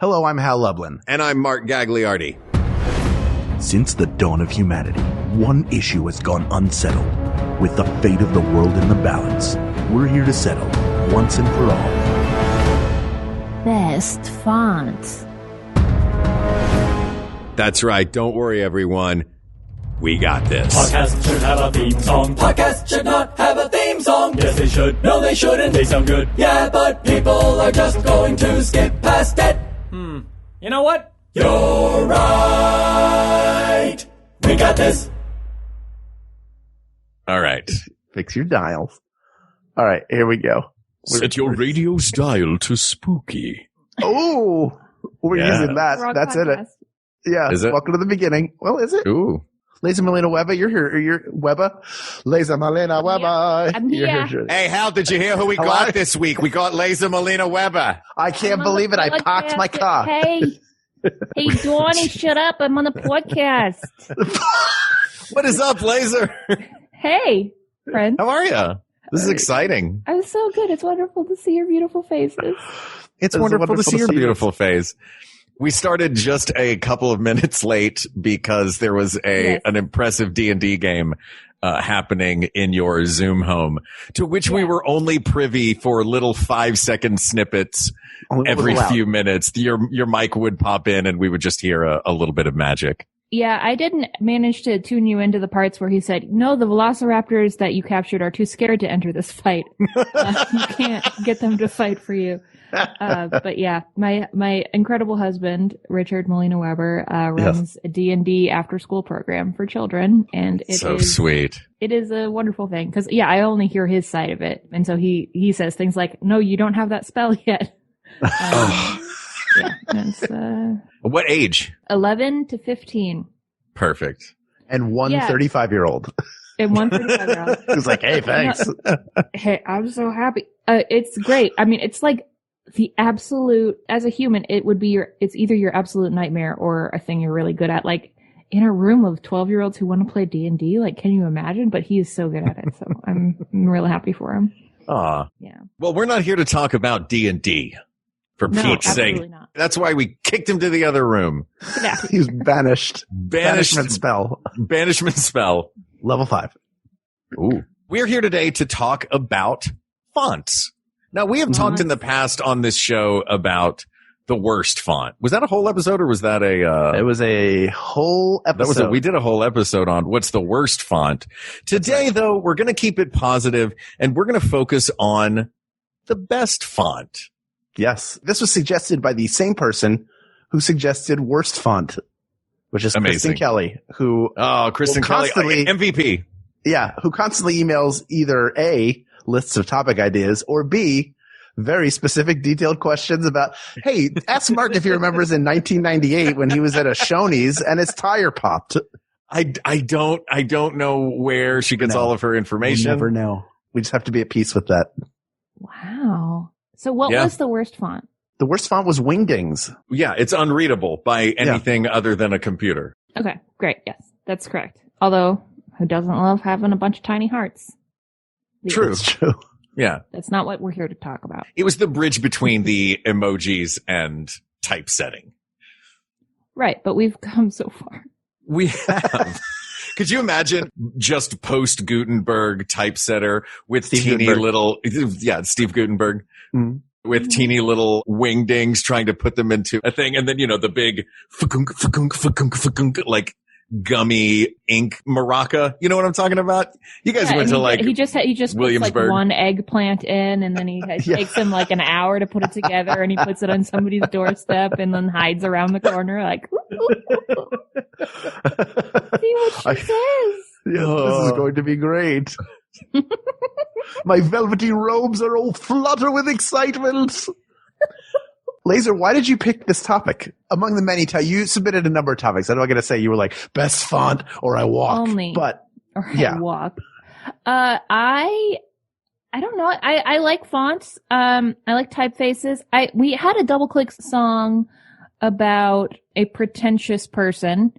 Hello, I'm Hal Lublin. And I'm Mark Gagliardi. Since the dawn of humanity, one issue has gone unsettled. With the fate of the world in the balance, we're here to settle, once and for all. Best font. That's right. Don't worry, everyone. We got this. Podcast should have a theme song. Podcast should not have a theme song. Yes, they should. No, they shouldn't. They sound good. Yeah, but people are just going to skip past it. You know what? You're right. We got this. All right. Fix your dials. All right, here we go. Set your radio's dial to spooky. Oh, we're using that. That's in it. Yeah. Is it? Welcome to the beginning. Well, is it? Ooh. Lisa Malena-Webber, you're here. You're Webber. Lisa Malena-Webber. I'm here. Hey, Hal, did you hear who we got this week? We got Lisa Malena-Webber. I can't believe it. I parked my car. Hey, Donnie, shut up. I'm on the podcast. What is up, Laser? Hey, friend. How are you? This is exciting. I'm so good. It's wonderful to see your beautiful faces. It's wonderful to see your beautiful face. We started just a couple of minutes late because there was an impressive D&D game happening in your Zoom home, to which we were only privy for little 5-second snippets every few minutes. Your mic would pop in and we would just hear a little bit of magic. Yeah, I didn't manage to tune you into the parts where he said, no, the velociraptors that you captured are too scared to enter this fight. You can't get them to fight for you. But yeah, my incredible husband, Richard Malena-Webber, runs a D&D after school program for children. And it is sweet. It is a wonderful thing. Cause I only hear his side of it. And so he says things like, no, you don't have that spell yet. Yeah. It's, what age? 11 to 15. Perfect. And one 35-year-old. And one 35-year-old. Who's like, hey, thanks. Hey, I'm so happy. It's great. I mean, it's like the absolute, as a human, it's either your absolute nightmare or a thing you're really good at. Like in a room of 12-year-olds who want to play D&D, like, can you imagine? But he is so good at it. So I'm really happy for him. Aw. Yeah. Well, we're not here to talk about D&D. For Pete's sake. Not. That's why we kicked him to the other room. He was banished. Banishment spell. Banishment spell. Level 5. Ooh. We're here today to talk about fonts. Now, we have talked in the past on this show about the worst font. Was that a whole episode or was that It was a whole episode. We did a whole episode on what's the worst font. Today, though, we're going to keep it positive and we're going to focus on the best font. Yes. This was suggested by the same person who suggested worst font, which is amazing. Kristen Kelly, who Kristen Kelly, MVP. Yeah, who constantly emails either A, lists of topic ideas, or B, very specific detailed questions about, hey, ask Mark if he remembers in 1998 when he was at a Shoney's and his tire popped. I don't know where she gets all of her information. We never know. We just have to be at peace with that. Wow. So what was the worst font? The worst font was Wingdings. Yeah, it's unreadable by anything other than a computer. Okay, great. Yes, that's correct. Although, who doesn't love having a bunch of tiny hearts? True. That's true. Yeah. That's not what we're here to talk about. It was the bridge between the emojis and typesetting. Right, but we've come so far. We have. Could you imagine just post Gutenberg typesetter with Steve Gutenberg. Mm-hmm. With teeny little wingdings trying to put them into a thing. And then, the big like gummy ink maraca. You know what I'm talking about? You guys went to he just puts like one eggplant in and then he takes him like an hour to put it together and he puts it on somebody's doorstep and then hides around the corner like, see what she says. Yes, this is going to be great. My velvety robes are all flutter with excitement. Laser, why did you pick this topic? Among the many you submitted a number of topics. I know I'm going to say you were like best font or I walk. I walk. I don't know. I like fonts. I like typefaces. We had a double click song about a pretentious person.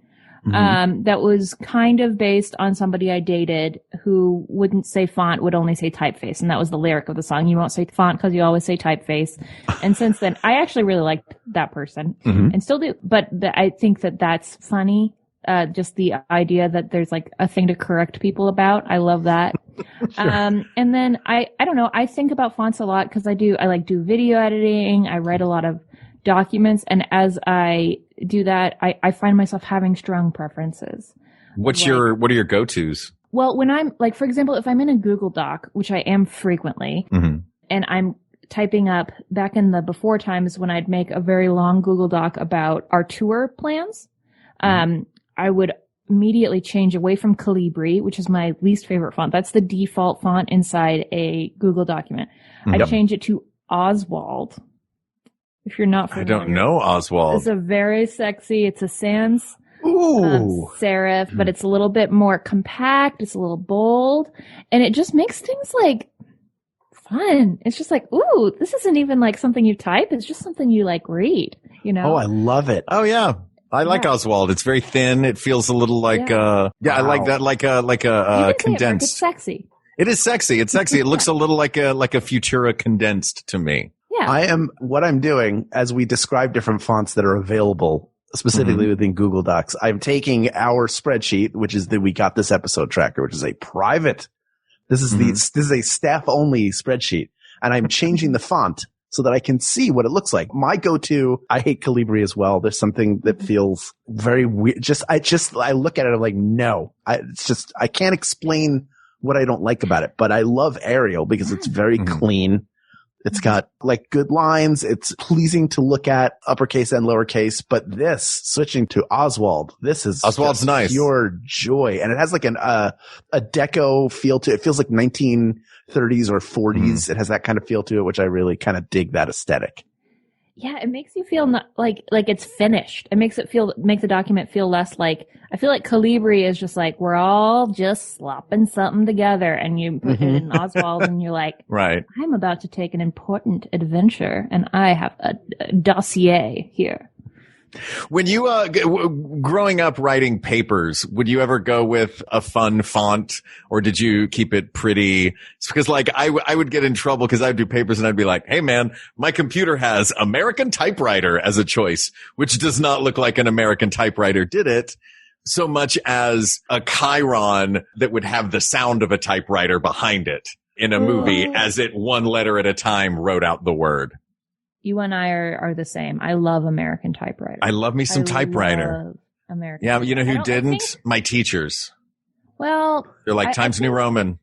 that was kind of based on somebody I dated who wouldn't say font, would only say typeface. And that was the lyric of the song. You won't say font because you always say typeface. And since then, I actually really liked that person and still do. But I think that that's funny. Just the idea that there's like a thing to correct people about. I love that. Sure. And then I don't know. I think about fonts a lot because I like do video editing. I write a lot of documents. And as I do that, I find myself having strong preferences. What are your go-tos? Well, when I'm like, for example, if I'm in a Google Doc, which I am frequently, and I'm typing up back in the before times when I'd make a very long Google Doc about our tour plans, I would immediately change away from Calibri, which is my least favorite font. That's the default font inside a Google document. I'd change it to Oswald. If you're not familiar. I don't know Oswald. It's a very sexy, it's a sans serif, but it's a little bit more compact. It's a little bold, and it just makes things like fun. It's just like, ooh, this isn't even like something you type. It's just something you like read, you know? Oh, I love it. Oh, yeah. I like Oswald. It's very thin. It feels a little like, I like that, like a condensed. It's sexy. It is sexy. It's sexy. It looks a little like a Futura condensed to me. Yeah. What I'm doing as we describe different fonts that are available specifically within Google Docs. I'm taking our spreadsheet, which is the We Got This Episode Tracker, which is a private, this is a staff only spreadsheet, and I'm changing the font so that I can see what it looks like. My go-to, I hate Calibri as well. There's something that feels very weird. I look at it, I'm like, no, I can't explain what I don't like about it, but I love Arial because it's very clean. It's got like good lines. It's pleasing to look at, uppercase and lowercase. But this, switching to Oswald, Oswald's nice. Pure joy. And it has like a deco feel to it. It feels like 1930s or 40s. It has that kind of feel to it, which I really kind of dig that aesthetic. Yeah, it makes you feel not like it's finished. It makes the document feel less like, I feel like Calibri is just like, we're all just slopping something together, and you put it in Oswald and you're like, right, I'm about to take an important adventure and I have a dossier here. When you, growing up writing papers, would you ever go with a fun font, or did you keep it pretty? It's because like I would get in trouble because I'd do papers and I'd be like, hey man, my computer has American typewriter as a choice, which does not look like an American typewriter did it, so much as a chyron that would have the sound of a typewriter behind it in a movie as it one letter at a time wrote out the word. You and I are the same. I love American typewriter. I love me some typewriter. American. Yeah, you know who didn't? My teachers. Well, they're like Times New Roman.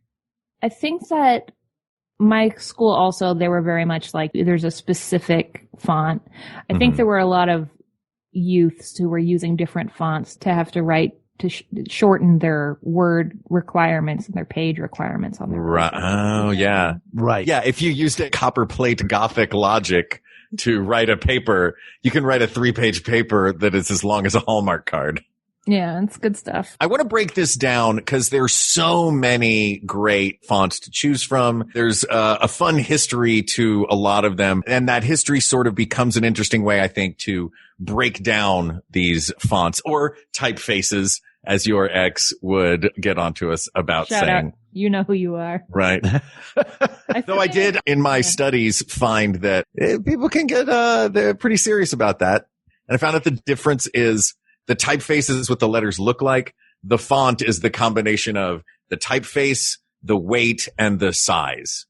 I think that my school also, they were very much like, there's a specific font. I think there were a lot of youths who were using different fonts to have to write to shorten their word requirements and their page requirements on their right. Oh, yeah. Right. Yeah, if you used a copperplate Gothic logic to write a paper, you can write a 3-page paper that is as long as a Hallmark card. Yeah, it's good stuff. I want to break this down because there's so many great fonts to choose from. There's a fun history to a lot of them. And that history sort of becomes an interesting way, I think, to break down these fonts or typefaces, as your ex would get onto us about Shout saying. Out. You know who you are. Right. Though I did in my studies find that people can get, they're pretty serious about that. And I found that the difference is the typefaces, what the letters look like. The font is the combination of the typeface, the weight, and the size.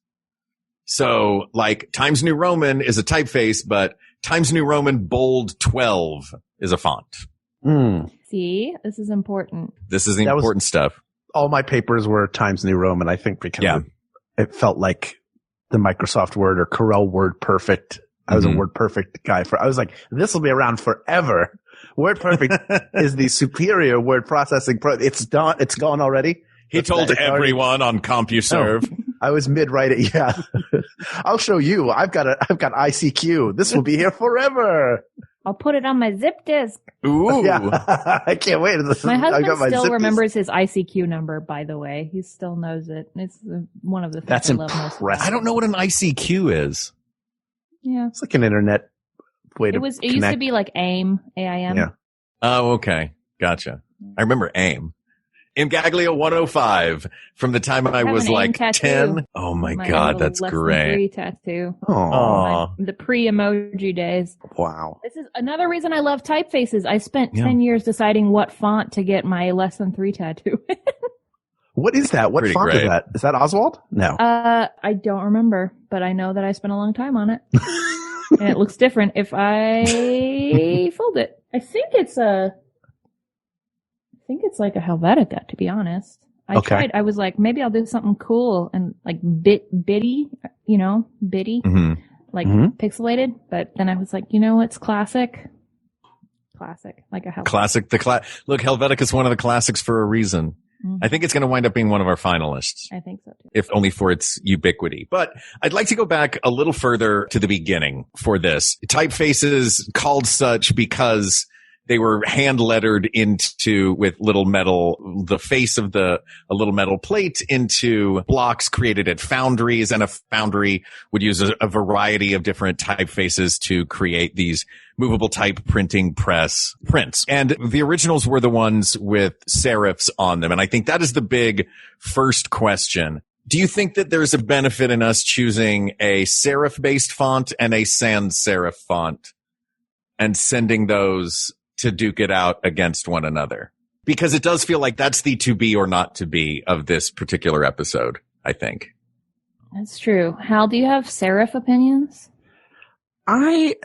So like Times New Roman is a typeface, but Times New Roman bold 12 is a font. See, this is important. This is the important stuff. All my papers were Times New Roman, I think, because it felt like the Microsoft Word or Corel Word Perfect. I was a Word Perfect guy. I was like, this will be around forever. Word Perfect is the superior word processing. It's done. It's gone already. He told everyone on CompuServe. I was mid-writing. Yeah. I'll show you. I've got ICQ. This will be here forever. I'll put it on my zip disk. Ooh. Yeah. I can't wait. My husband still remembers his ICQ number, by the way. He still knows it. It's one of the things I love most. Impressive. I don't know what an ICQ is. Yeah. It's like an internet way to It used to be like AIM, AIM. Yeah. Oh, okay. Gotcha. I remember AIM. Imgaglio 105 from the time I was like 10. Oh my God, that's great. Tattoo. Oh, The pre-emoji days. wow. This is another reason I love typefaces. I spent 10 years deciding what font to get my less than 3 tattoo. What is that? What font is that? Is that Oswald? No. I don't remember, but I know that I spent a long time on it. And it looks different if I fold it. I think it's like a Helvetica, to be honest. I tried. I was like, maybe I'll do something cool and like bitty, like pixelated. But then I was like, it's classic, like a Helvetica. Classic. Look, Helvetica's one of the classics for a reason. Mm-hmm. I think it's going to wind up being one of our finalists. I think so too. If only for its ubiquity. But I'd like to go back a little further to the beginning for this. Typefaces called such because they were hand lettered into with the face of a little metal plate into blocks created at foundries, and a foundry would use a variety of different typefaces to create these movable type printing press prints. And the originals were the ones with serifs on them. And I think that is the big first question. Do you think that there's a benefit in us choosing a serif based font and a sans serif font and sending those to duke it out against one another? Because it does feel like that's the to be or not to be of this particular episode, I think. That's true. Hal, do you have serif opinions? I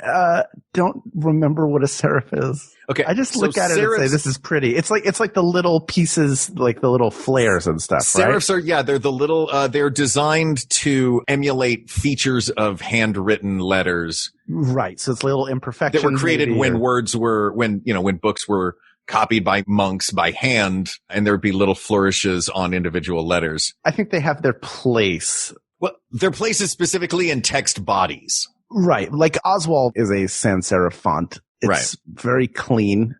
don't remember what a serif is. Okay, I just look at it and say, this is pretty. It's like the little pieces, like the little flares and stuff, serifs right? They're the little, they're designed to emulate features of handwritten letters. Right. So it's little imperfections that were created when when books were copied by monks by hand, and there would be little flourishes on individual letters. I think they have their place. Well, their place is specifically in text bodies. Right. Like Oswald is a sans serif font. It's very clean.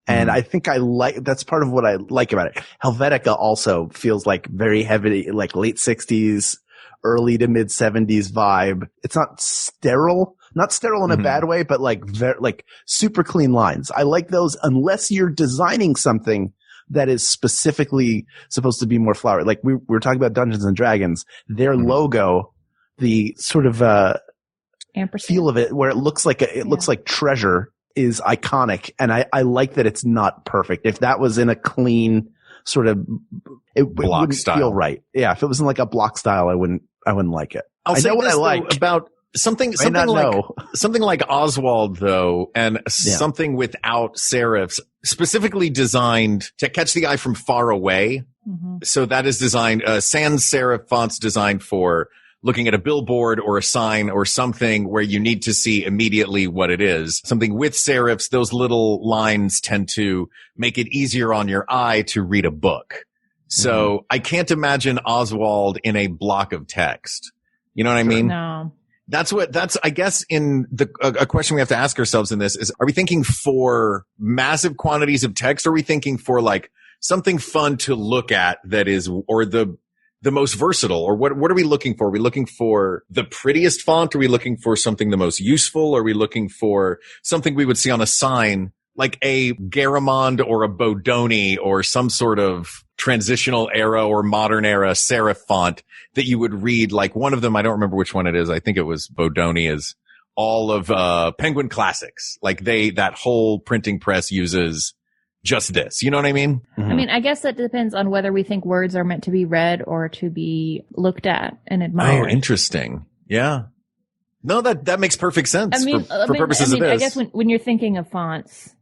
And I think that's part of what I like about it. Helvetica also feels like very heavy, like late 60s, early to mid 70s vibe. It's not sterile in a bad way, but like super clean lines. I like those unless you're designing something that is specifically supposed to be more flowery. Like we were talking about Dungeons and Dragons, their logo, the sort of, feel of it where it looks like looks like treasure is iconic. And I like that it's not perfect. If that was in a clean sort of, it wouldn't style. Feel right. Yeah. If it was in like a block style, I wouldn't like it. I know what I like about something like Oswald though, and something without serifs specifically designed to catch the eye from far away. Mm-hmm. So that is designed, sans serif fonts designed for looking at a billboard or a sign or something where you need to see immediately what it is. Something with serifs, those little lines tend to make it easier on your eye to read a book. So I can't imagine Oswald in a block of text. You know what I mean? No. I guess in a question we have to ask ourselves in this is, are we thinking for massive quantities of text? Or are we thinking for like something fun to look at that is, or the most versatile, or what are we looking for? Are we looking for the prettiest font? Are we looking for something the most useful? Are we looking for something we would see on a sign, like a Garamond or a Bodoni or some sort of transitional era or modern era serif font that you would read? Like one of them, I don't remember which one it is. I think it was Bodoni, is all of Penguin Classics. Like that whole printing press uses just this. You know what I mean? Mm-hmm. I mean, I guess that depends on whether we think words are meant to be read or to be looked at and admired. Oh, interesting. Yeah. No, that makes perfect sense for purposes of this. I guess when you're thinking of fonts,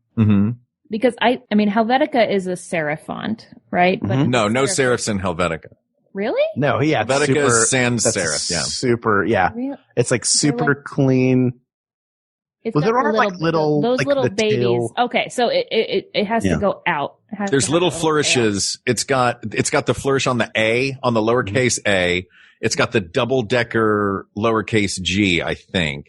because I mean, Helvetica is a serif font, right? But no serifs in Helvetica. Really? No, yeah. Helvetica is sans serif. Yeah. Super. Yeah. Really? It's like super clean. There are like little babies. Tail. Okay, so it has to go out. There's little flourishes. It's got the flourish on the A, on the lowercase a. It's got the double decker lowercase g, I think.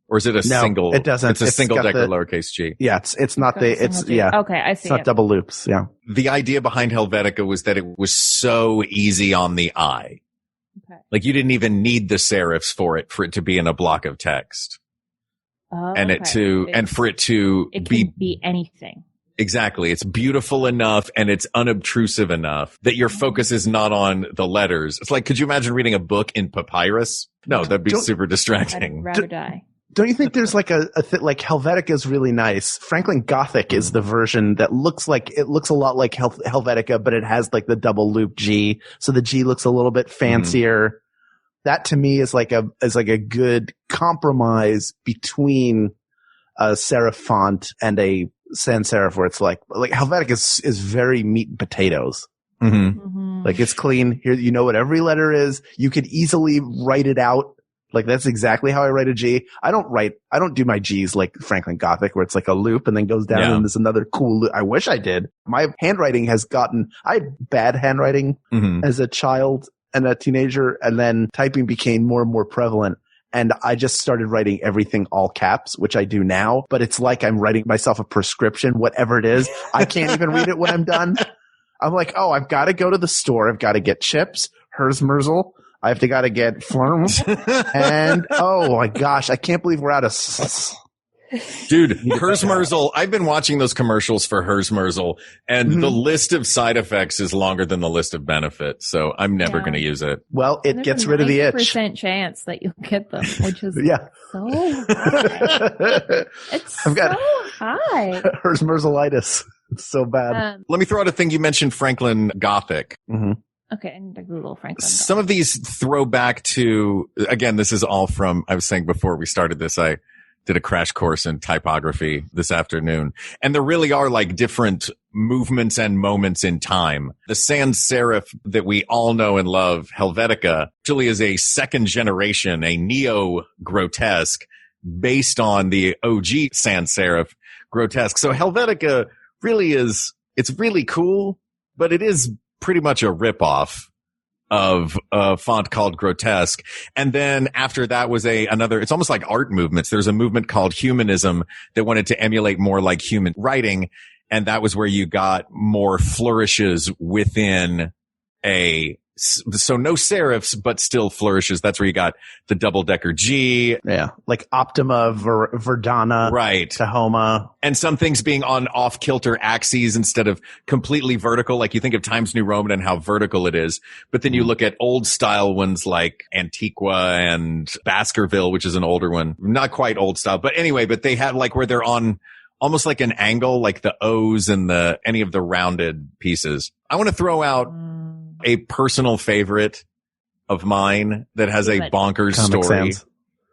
Or is it a single? It doesn't. It's a single decker lowercase g. Yeah, it's not Okay, I see. It's not double loops. Yeah. The idea behind Helvetica was that it was so easy on the eye. Okay. Like you didn't even need the serifs for it to be in a block of text. Oh, and for it to be anything. Exactly. It's beautiful enough and it's unobtrusive enough that your focus is not on the letters. It's like, could you imagine reading a book in papyrus? No, that'd be super distracting. I'd rather die. Don't you think there's like like Helvetica is really nice? Franklin Gothic is the version that looks a lot like Helvetica, but it has like the double loop G. So the G looks a little bit fancier. That to me is like a good compromise between a serif font and a sans serif, where it's like Helvetica is very meat and potatoes. Like it's clean. Here, you know what every letter is. You could easily write it out. Like that's exactly how I write a G. I don't do my G's like Franklin Gothic, where it's like a loop and then goes down and there's another cool loop. I wish I did. My handwriting I had bad handwriting as a child and a teenager, and then typing became more and more prevalent. And I just started writing everything all caps, which I do now, but it's like I'm writing myself a prescription, whatever it is. I can't even read it when I'm done. I'm like, oh, I've got to go to the store. I've got to get chips, Herzmerzel. I've got to get Flurms. And oh my gosh, I can't believe we're out of Dude, Herzmerzel, I've been watching those commercials for Herzmerzel, and the list of side effects is longer than the list of benefits, so I'm never going to use it. Well, it gets rid of the itch. 90% chance that you'll get them, which is so high. It's so high. Herzmerzelitis. It's so bad. Let me throw out a thing. You mentioned Franklin Gothic. Okay, I need to Google Franklin Gothic. Some of these throw back to, again, this is all from, I was saying before we started this, I did a crash course in typography this afternoon. And there really are like different movements and moments in time. The sans serif that we all know and love, Helvetica, actually is a second generation, a neo-grotesque based on the OG sans serif grotesque. So Helvetica really is, it's really cool, but it is pretty much a ripoff of a font called Grotesque. And then after that was another, it's almost like art movements. There's a movement called Humanism that wanted to emulate more like human writing. And that was where you got more flourishes within so no serifs, but still flourishes. That's where you got the double-decker G. Yeah. Like Optima, Verdana. Right. Tahoma. And some things being on off-kilter axes instead of completely vertical. Like you think of Times New Roman and how vertical it is. But then you look at old-style ones like Antiqua and Baskerville, which is an older one. Not quite old style. But anyway, but they have like where they're on almost like an angle, like the O's and any of the rounded pieces. I want to throw out a personal favorite of mine that has a bonkers Comic story Sans.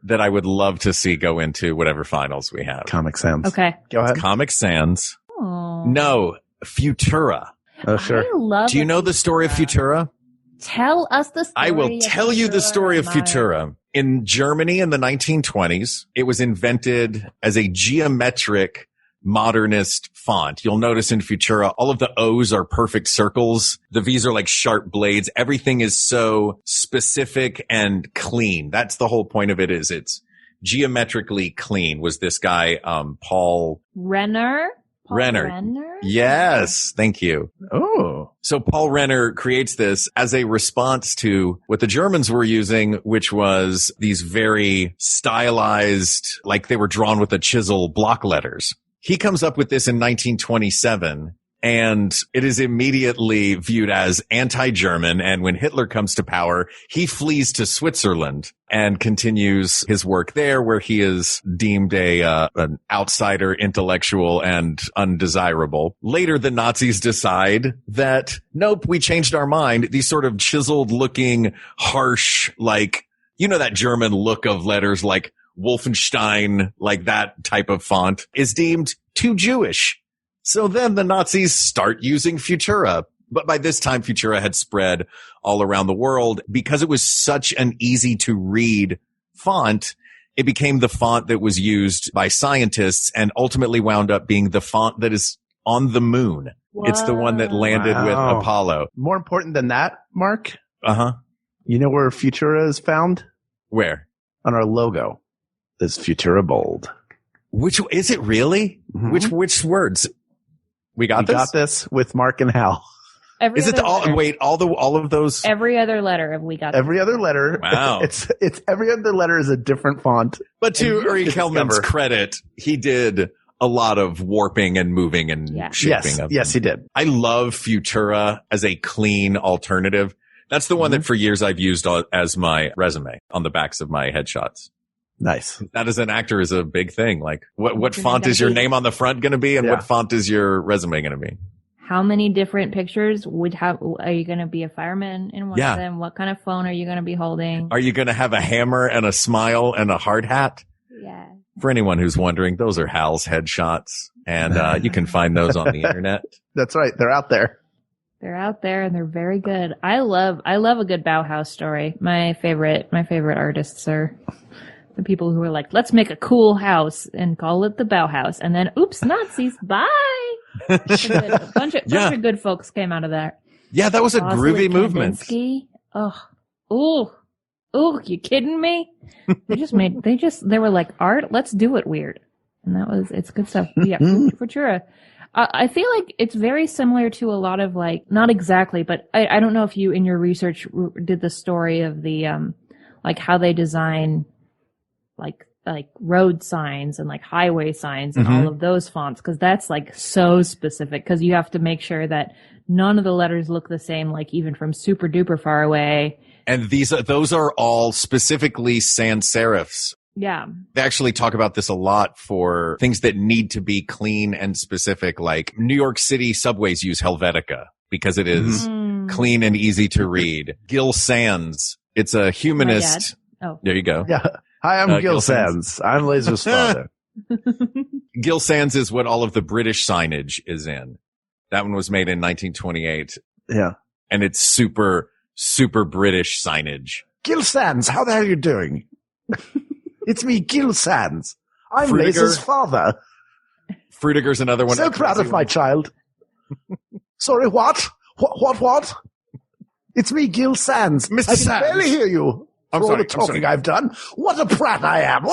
that I would love to see go into whatever finals we have. Comic Sans. Okay. Go ahead. Comic Sans. Oh. No, Futura. Oh, sure. I love Do you know the story of Futura? Tell us the story. I will tell you the story of Futura. In Germany in the 1920s, it was invented as a geometric modernist font. You'll notice in Futura, all of the O's are perfect circles. The V's are like sharp blades. Everything is so specific and clean. That's the whole point of it, is it's geometrically clean. Was this guy, Paul Renner? Renner. Yes. Thank you. Oh. So Paul Renner creates this as a response to what the Germans were using, which was these very stylized, like they were drawn with a chisel block letters. He comes up with this in 1927, and it is immediately viewed as anti-German. And when Hitler comes to power, he flees to Switzerland and continues his work there, where he is deemed an outsider, intellectual, and undesirable. Later, the Nazis decide that, nope, we changed our mind. These sort of chiseled looking, harsh, like, you know, that German look of letters like Wolfenstein, like that type of font, is deemed too Jewish. So then the Nazis start using Futura. But by this time, Futura had spread all around the world. Because it was such an easy to read font, it became the font that was used by scientists and ultimately wound up being the font that is on the moon. Whoa. It's the one that landed with Apollo. More important than that, Mark? Uh-huh. You know where Futura is found? Where? On our logo. Is Futura bold. Which is it really? Mm-hmm. Which words? We got this with Mark and Hal. Every is it all? Letter. Wait, all of those. Every other letter of we got. Every other letter. Wow. It's every other letter is a different font. But to Uri Kelman's credit, he did a lot of warping and moving and shaping of them. Yes, he did. I love Futura as a clean alternative. That's the one that for years I've used as my resume on the backs of my headshots. Nice. That as an actor is a big thing. Like what font is your name on the front going to be, and what font is your resume going to be? How many different pictures are you going to be a fireman in one of them? What kind of phone are you going to be holding? Are you going to have a hammer and a smile and a hard hat? Yeah. For anyone who's wondering, those are Hal's headshots, and you can find those on the internet. That's right. They're out there. They're out there and they're very good. I love a good Bauhaus story. My favorite artists are the people who are like, let's make a cool house and call it the Bauhaus. And then, oops, Nazis, bye. A bunch of good folks came out of that. Yeah, that was a groovy movement. Oh, you kidding me? They were like, art, let's do it weird. And it's good stuff. Yeah, Futura. I feel like it's very similar to a lot of like, not exactly, but I don't know if you in your research did the story of the, like how they design like road signs and like highway signs and all of those fonts. Cause that's like so specific. Cause you have to make sure that none of the letters look the same, like even from super duper far away. And those are all specifically sans serifs. Yeah. They actually talk about this a lot for things that need to be clean and specific, like New York City subways use Helvetica because it is clean and easy to read. Gil Sans, it's a humanist. Oh, there you go. Yeah. Hi, I'm Gil Sans. I'm Laser's father. Gil Sans is what all of the British signage is in. That one was made in 1928. Yeah. And it's super, super British signage. Gil Sans, how the hell are you doing? It's me, Gil Sans. I'm Laser's father. Frutiger's another one. So proud of my child. Sorry, what? What? It's me, Gil Sans. Mr. I Sans. can barely hear you. I'm for sorry, all the talking I've done. What a prat I am.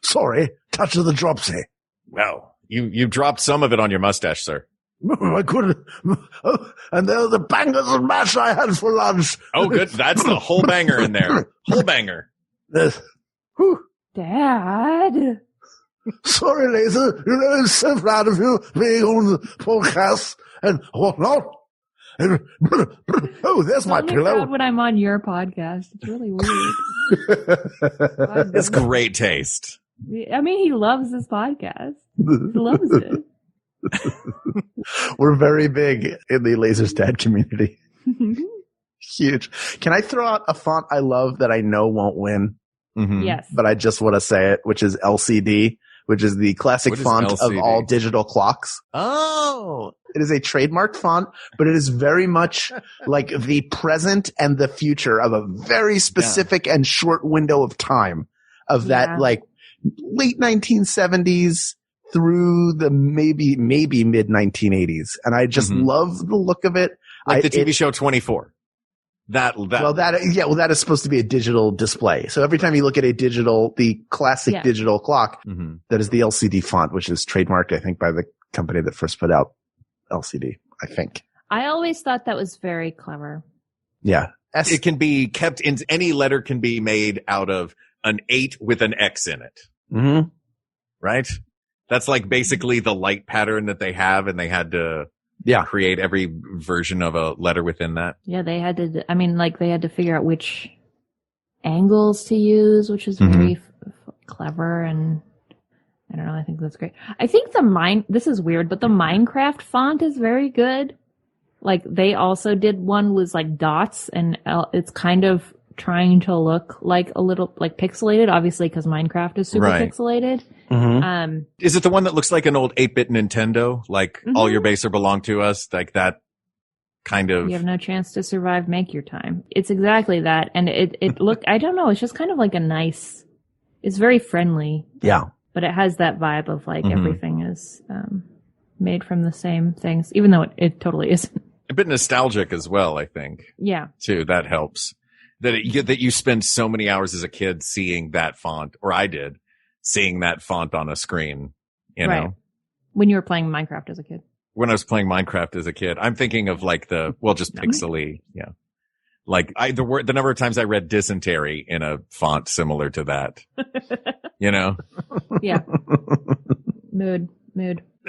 Sorry, touch of the dropsy. Well, you dropped some of it on your mustache, sir. I couldn't. And there were the bangers and mash I had for lunch. Oh, good. That's the whole banger in there. Whole banger. Dad. Sorry, Laser. I'm so proud of you being on the podcast and whatnot. Oh, there's my pillow. When I'm on your podcast, it's really weird. It's great taste. I mean, he loves this podcast. He loves it. We're very big in the Laser's Dad community. Huge. Can I throw out a font I love that I know won't win? Yes. But I just want to say it, which is LCD, which is the classic font of all digital clocks. Oh. It is a trademarked font, but it is very much like the present and the future of a very specific and short window of time of that like late 1970s through the maybe mid 1980s. And I just love the look of it. Like the TV show 24. That is supposed to be a digital display. So every time you look at the classic digital clock, that is the LCD font, which is trademarked, I think, by the company that first put out LCD, I think. I always thought that was very clever. Yeah. It can be kept in, any letter can be made out of an 8 with an X in it. Mm-hmm. Right? That's like basically the light pattern that they have, and they had to create every version of a letter within that. Yeah, they had to, they had to figure out which angles to use, which is very clever, and I don't know, I think that's great. I think this is weird, but the Minecraft font is very good. Like, they also did one with like dots, and it's kind of trying to look like a little like pixelated, obviously, because Minecraft is super pixelated. Is it the one that looks like an old 8-bit Nintendo? Like all your base are belong to us? Like that kind of. You have no chance to survive, make your time. It's exactly that. And it look, I don't know, it's just kind of like it's very friendly. Yeah. But it has that vibe of like everything is made from the same things, even though it totally isn't. A bit nostalgic as well, I think. Yeah. Too. That helps. That you spend so many hours as a kid seeing that font, or I did, seeing that font on a screen, you know? When you were playing Minecraft as a kid. When I was playing Minecraft as a kid, I'm thinking of like just pixely, Like the number of times I read dysentery in a font similar to that, you know? Yeah. Mood.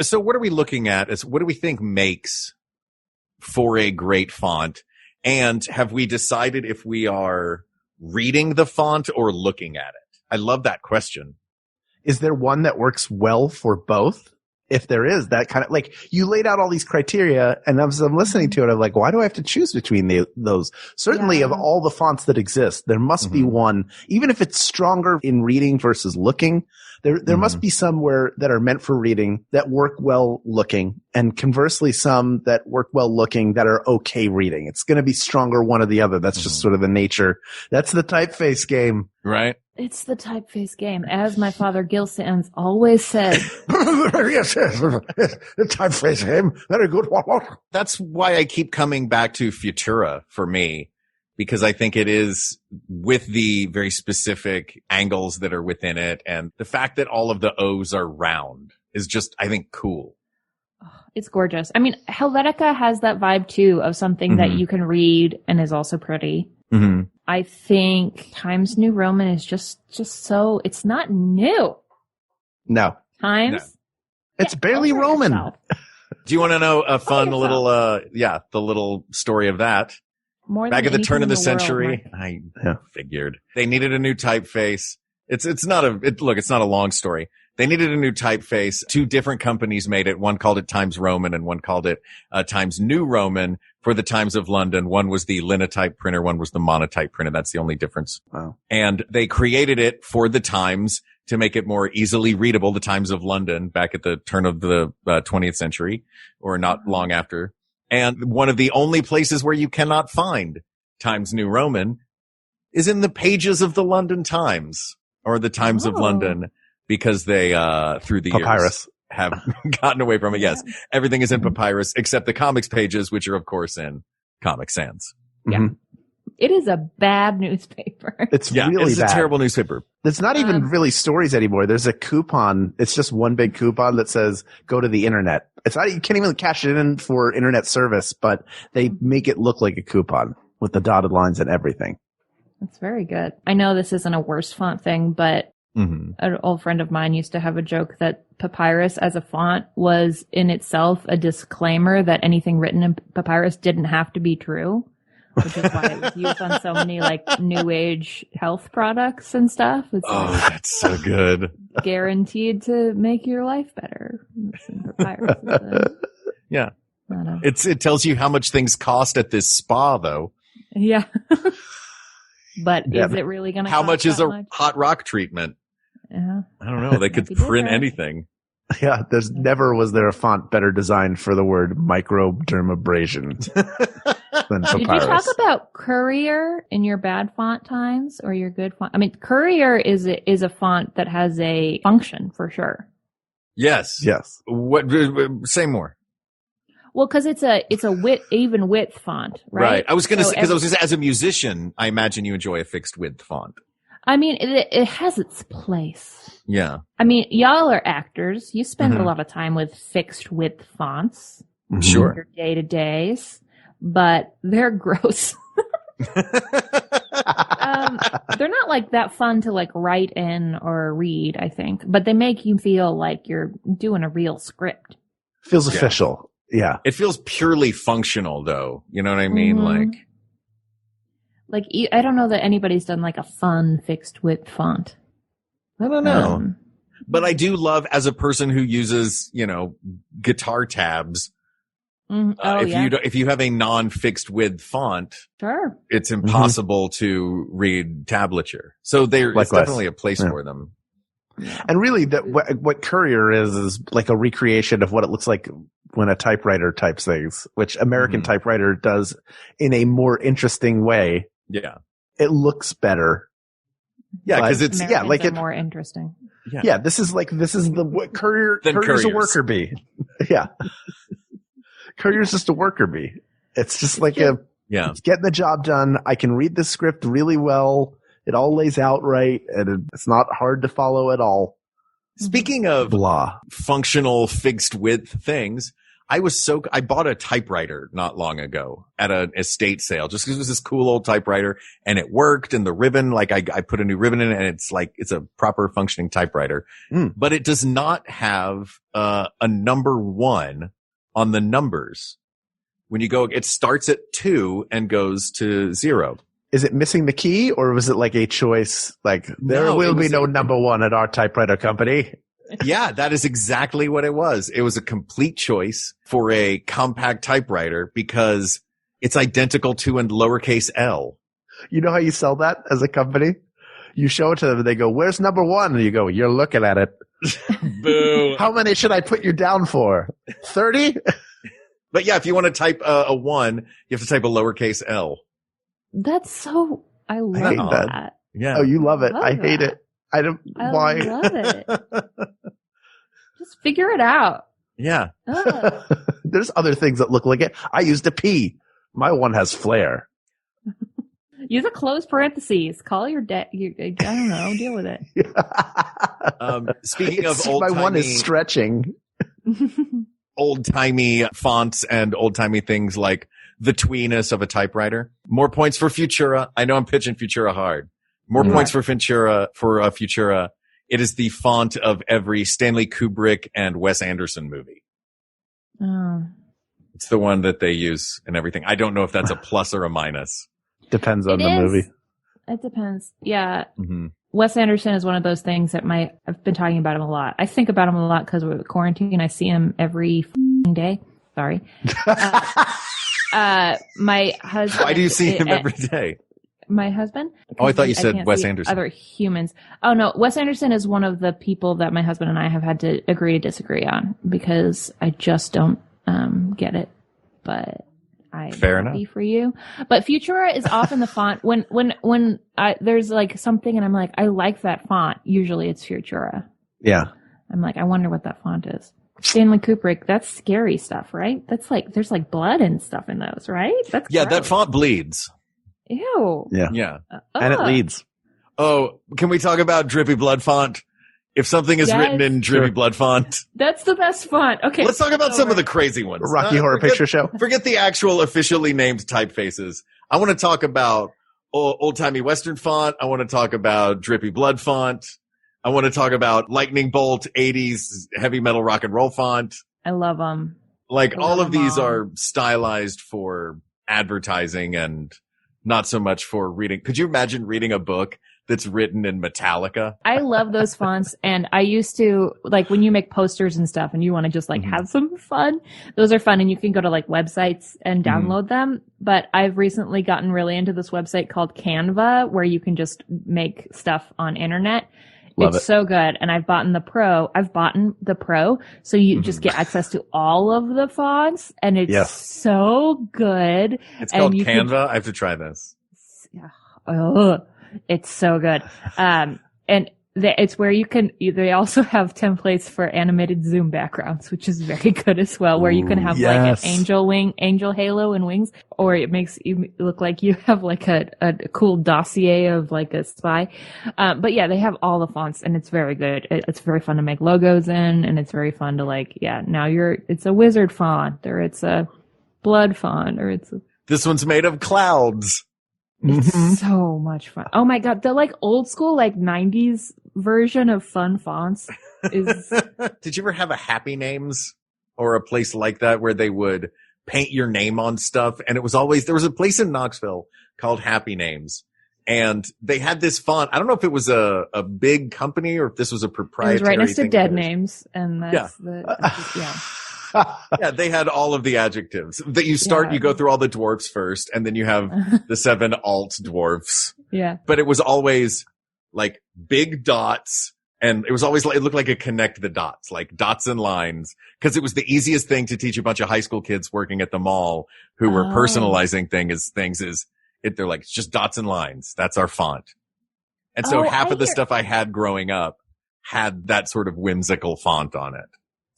So what are we looking at? What do we think makes for a great font? And have we decided if we are reading the font or looking at it? I love that question. Is there one that works well for both? If there is that kind of, like, you laid out all these criteria, and as I'm listening to it, I'm like, why do I have to choose between those? Certainly, of all the fonts that exist, there must be one, even if it's stronger in reading versus looking. There must be some that are meant for reading that work well looking, and conversely, some that work well looking that are okay reading. It's going to be stronger one or the other. That's just sort of the nature. That's the typeface game, right? It's the typeface game, as my father Gil Sands always said. Yes, the typeface game. Very good. That's why I keep coming back to Futura for me, because I think it is, with the very specific angles that are within it, and the fact that all of the O's are round is just, I think, cool. It's gorgeous. I mean, Helvetica has that vibe too of something that you can read and is also pretty. Mm-hmm. I think Times New Roman is just so, it's not new. No. Times. No. It's barely Roman. Do you want to know a fun little, the little story of that? More Back than at the turn of the world, century, Mark. I figured they needed a new typeface. It's not a long story. They needed a new typeface. 2 different companies made it. One called it Times Roman and one called it Times New Roman for the Times of London. One was the linotype printer. One was the monotype printer. That's the only difference. Wow. And they created it for the Times to make it more easily readable. The Times of London back at the turn of the 20th century, or not long after. And one of the only places where you cannot find Times New Roman is in the pages of the London Times or the Times of London, because they, through the years, have gotten away from it. Yes. Everything is in papyrus except the comics pages, which are, of course, in Comic Sans. Yeah. It is a bad newspaper. It's really it's bad. a terrible newspaper. It's not even really stories anymore. There's a coupon. It's just one big coupon that says, go to the internet. It's not, you can't even cash it in for internet service, but they make it look like a coupon with the dotted lines and everything. That's very good. I know this isn't a worst font thing, but an old friend of mine used to have a joke that papyrus as a font was in itself a disclaimer that anything written in papyrus didn't have to be true, which is why it was used on so many like new age health products and stuff. It's that's so good. Guaranteed to make your life better. Papyrus yeah. It tells you how much things cost at this spa, though. Yeah. But is it really going to How much is a much? hot rock treatment? Yeah. I don't know. They could print anything. Yeah, was there a font better designed for the word microdermabrasion than papyrus. Did you talk about Courier in your bad font times or your good font? I mean, Courier is a font that has a function for sure. Yes. What? Say more. Well, because it's a even width font, right? Right. I was going to say, because I was going to say, as a musician, I imagine you enjoy a fixed width font. I mean, it has its place. Yeah. I mean, y'all are actors. You spend a lot of time with fixed width fonts. Sure. Your day-to-days, but they're gross. They're not like that fun to like write in or read, I think, but they make you feel like you're doing a real script. Feels official. Yeah. It feels purely functional, though. You know what I mean? Like, I don't know that anybody's done like a fun fixed width font. I don't know. But I do love, as a person who uses, guitar tabs, if you have a non-fixed width font, sure, it's impossible to read tablature. So it's definitely a place for them. And really, what Courier is like a recreation of what it looks like when a typewriter types things, which American typewriter does in a more interesting way. Yeah. It looks better. Yeah, because it's more interesting. Yeah, this is the Courier. Courier's a worker bee. Yeah. Courier's just a worker bee. It's just like it's getting the job done. I can read the script really well. It all lays out right, and it's not hard to follow at all. Speaking of functional fixed width things, I bought a typewriter not long ago at an estate sale just because it was this cool old typewriter and it worked, and the ribbon, like I put a new ribbon in it, and it's a proper functioning typewriter. But it does not have a number 1 on the numbers. When you go, it starts at 2 and goes to 0. Is it missing the key, or was it like a choice? Like, there will be no number 1 at our typewriter company. Yeah, that is exactly what it was. It was a complete choice for a compact typewriter because it's identical to a lowercase L. You know how you sell that as a company? You show it to them and they go, "Where's number 1?" And you go, "You're looking at it." Boo. How many should I put you down for? 30? But yeah, if you want to type a 1, you have to type a lowercase L. That's so, I love that. Yeah. Oh, you love it. I hate it. I love it. Just figure it out. Yeah. There's other things that look like it. I used a P. My one has flair. Use a closed parentheses. Call your dad. I don't know. Deal with it. Speaking of old-timey, my one is stretching. Old-timey fonts and old-timey things like the tweeness of a typewriter. More points for Futura. I know I'm pitching Futura hard. More points for Futura. It is the font of every Stanley Kubrick and Wes Anderson movie. Oh. It's the one that they use and everything. I don't know if that's a plus or a minus. Depends on the movie. It depends. Yeah. Mm-hmm. Wes Anderson is one of those things that I've been talking about him a lot. I think about him a lot because with quarantine. I see him every day. Sorry. My husband. Why do you see him every day? My husband? Oh, I thought you said Wes Anderson. Other humans. Oh, no. Wes Anderson is one of the people that my husband and I have had to agree to disagree on because I just don't get it. But I'm happy for you. But Futura is often the font. When there's like something and I'm like, I like that font. Usually it's Futura. Yeah. I'm like, I wonder what that font is. Stanley Kubrick, that's scary stuff, right? That's like, there's like blood and stuff in those, right? That's gross. That font bleeds. Ew. Yeah. And it leads. Oh, can we talk about drippy blood font? If something is written in drippy blood font. That's the best font. Okay. Let's talk about some of the crazy ones. Rocky Horror Picture Show. Forget the actual officially named typefaces. I want to talk about old-timey Western font. I want to talk about drippy blood font. I want to talk about lightning bolt 80s heavy metal rock and roll font. I love them. Like all of these are stylized for advertising and not so much for reading. Could you imagine reading a book that's written in Metallica? I love those fonts. And I used to, like, when you make posters and stuff and you want to just like have some fun, those are fun. And you can go to like websites and download them. But I've recently gotten really into this website called Canva where you can just make stuff on internet. It's so good. And I've bought the pro. So you just get access to all of the fonts and it's so good. It's called Canva. I have to try this. Oh, it's so good. And it's where they also have templates for animated Zoom backgrounds, which is very good as well, where you can have like an angel halo and wings, or it makes you look like you have like a cool dossier of like a spy. But yeah, they have all the fonts and it's very good. It's very fun to make logos in, and it's very fun to it's a wizard font, or it's a blood font, or this one's made of clouds. It's so much fun. Oh my God. The like old school, like 90s version of fun fonts is. Did you ever have a Happy Names or a place like that where they would paint your name on stuff? And it was always, there was a place in Knoxville called Happy Names, and they had this font. I don't know if it was a big company or if this was a proprietary. It was right next to thing. Dead Names. And that's Yeah, they had all of the adjectives that you start. You go through all the dwarfs first, and then you have the 7 alt dwarfs. Yeah. But it was always like big dots, and it was always like, it looked like a connect the dots, like dots and lines, because it was the easiest thing to teach a bunch of high school kids working at the mall who were personalizing things. They're like, it's just dots and lines. That's our font. And so half of the stuff I had growing up had that sort of whimsical font on it.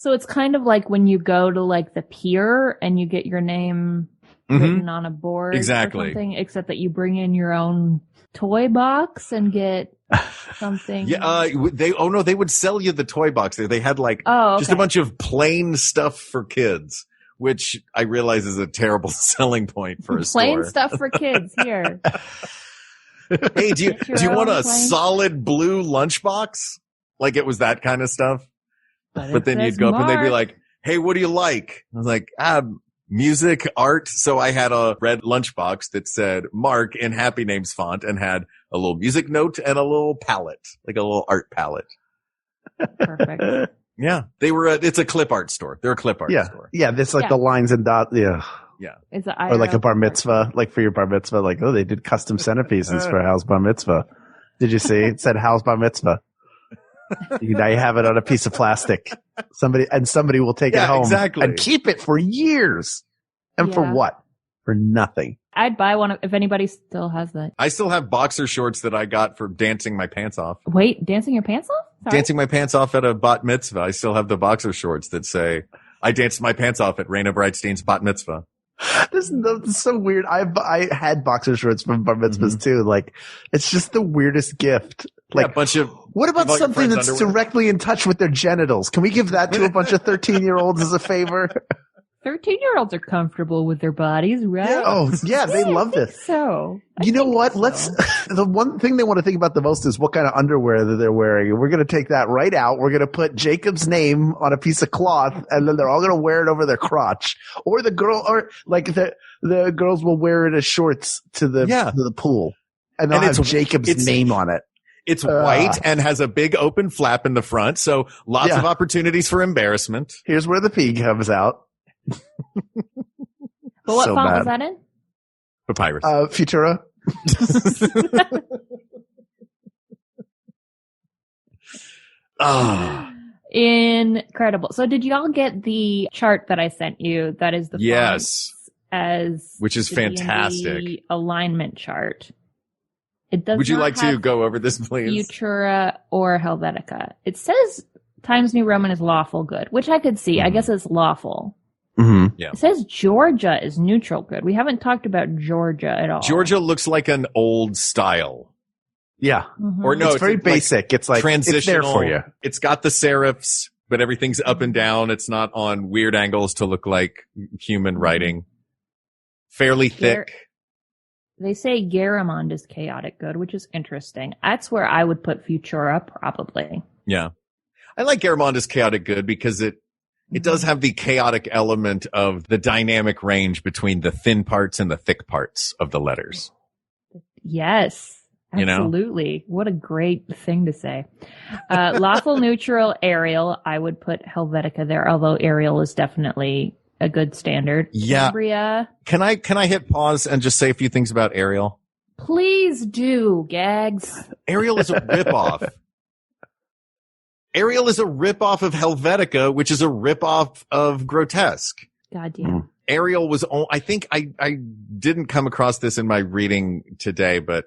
So it's kind of like when you go to like the pier and you get your name written on a board or something, except that you bring in your own toy box and get something. They would sell you the toy box. They had like just a bunch of plain stuff for kids which I realize is a terrible selling point for a Plain store. stuff for kids here. Hey, do you want a plain? solid blue lunchbox? Like it was that kind of stuff. But then you'd go up and they'd be like, hey, what do you like? I was like, music, art. So I had a red lunchbox that said Mark in Happy Names font and had a little music note and a little palette, like a little art palette. Perfect. Yeah. It's a clip art store. They're a clip art store. Yeah. This like the lines and dots. Yeah. Yeah. It's or like a bar mitzvah, like for your bar mitzvah, like, oh, they did custom centerpieces for Hal's bar mitzvah. Did you see? It said Hal's bar mitzvah. Now you have it on a piece of plastic. Somebody will take it home and keep it for years. And for what? For nothing. I'd buy one if anybody still has that. I still have boxer shorts that I got for dancing my pants off. Wait, dancing your pants off? Sorry? Dancing my pants off at a bat mitzvah. I still have the boxer shorts that say, I danced my pants off at Raina Breitstein's bat mitzvah. This is so weird. I had boxer shorts from bar mitzvahs too. Like, it's just the weirdest gift. Like, a bunch of. What about something that's directly in touch with their genitals? Can we give that to a bunch of 13-year-olds as a favor? 13-year-olds are comfortable with their bodies, right? Yeah. Oh, yeah, they love this. So, you know what? The one thing they want to think about the most is what kind of underwear that they're wearing. And we're going to take that right out. We're going to put Jacob's name on a piece of cloth, and then they're all going to wear it over their crotch. Or the girls will wear it as shorts to the pool, and they'll have Jacob's name on it. It's white and has a big open flap in the front, so lots of opportunities for embarrassment. Here's where the pee comes out. But what font was that in? Papyrus. Futura. Incredible. So did y'all get the chart that I sent you? That is the which is fantastic. D&D alignment chart. It does. Would you like to go over this, please? Futura or Helvetica. It says Times New Roman is lawful good, which I could see. Mm-hmm. I guess it's lawful. Mm-hmm. Yeah. It says Georgia is neutral good. We haven't talked about Georgia at all. Georgia looks like an old style. Yeah. Mm-hmm. Or no, it's very basic. It's like transitional. It's there for you. It's got the serifs, but everything's up and down. It's not on weird angles to look like human writing. Fairly thick. They say Garamond is chaotic good, which is interesting. That's where I would put Futura, probably. Yeah. I like Garamond as chaotic good because it does have the chaotic element of the dynamic range between the thin parts and the thick parts of the letters. Yes. Absolutely. What a great thing to say. Lawful neutral Arial, I would put Helvetica there, although Arial is definitely a good standard. Yeah. Cambria. Can I hit pause and just say a few things about Arial? Please do, Gags. Arial is a ripoff. Arial is a ripoff of Helvetica, which is a ripoff of Grotesque. Goddamn. Arial was, I think I didn't come across this in my reading today, but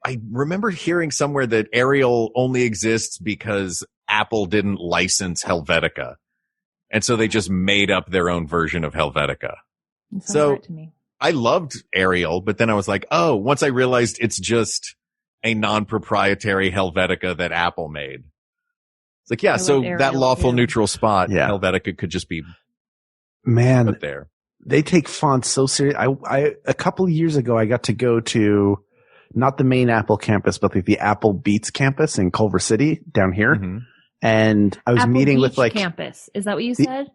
I remember hearing somewhere that Arial only exists because Apple didn't license Helvetica. And so they just made up their own version of Helvetica. So right to me. I loved Arial, but then I was like, oh, once I realized it's just a non-proprietary Helvetica that Apple made. It's like, yeah, so Arial, that lawful neutral spot, Helvetica could just be put there. They take fonts so serious. I a couple of years ago, I got to go to not the main Apple campus, but the Apple Beats campus in Culver City down here. Mm-hmm. And I was meeting Beach with like campus. Is that what you said?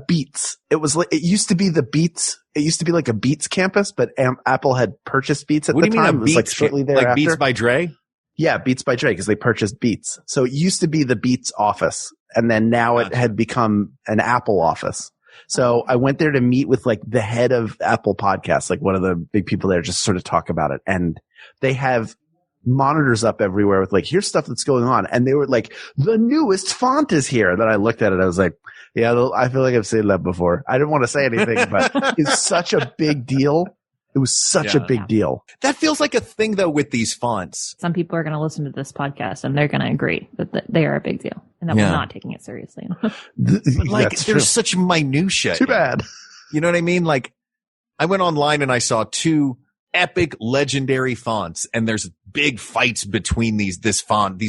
Beats. It was like, it used to be the Beats. It used to be like a Beats campus, but Apple had purchased Beats at the time. It was like shortly thereafter. Like Beats by Dre? Yeah, Beats by Dre, because they purchased Beats. So it used to be the Beats office, and then now it had become an Apple office. So I went there to meet with like the head of Apple Podcasts, like one of the big people there, just sort of talk about it. And they have monitors up everywhere with like, here's stuff that's going on. And they were like, the newest font is here. And then I looked at it. I was like, yeah, I feel like I've seen that before. I didn't want to say anything, but it's such a big deal. It was such a big deal. That feels like a thing though with these fonts. Some people are going to listen to this podcast and they're going to agree that they are a big deal and that we're not taking it seriously. But like, there's such minutia. Too bad. You know what I mean? Like, I went online and I saw 2 epic legendary fonts, and there's big fights between these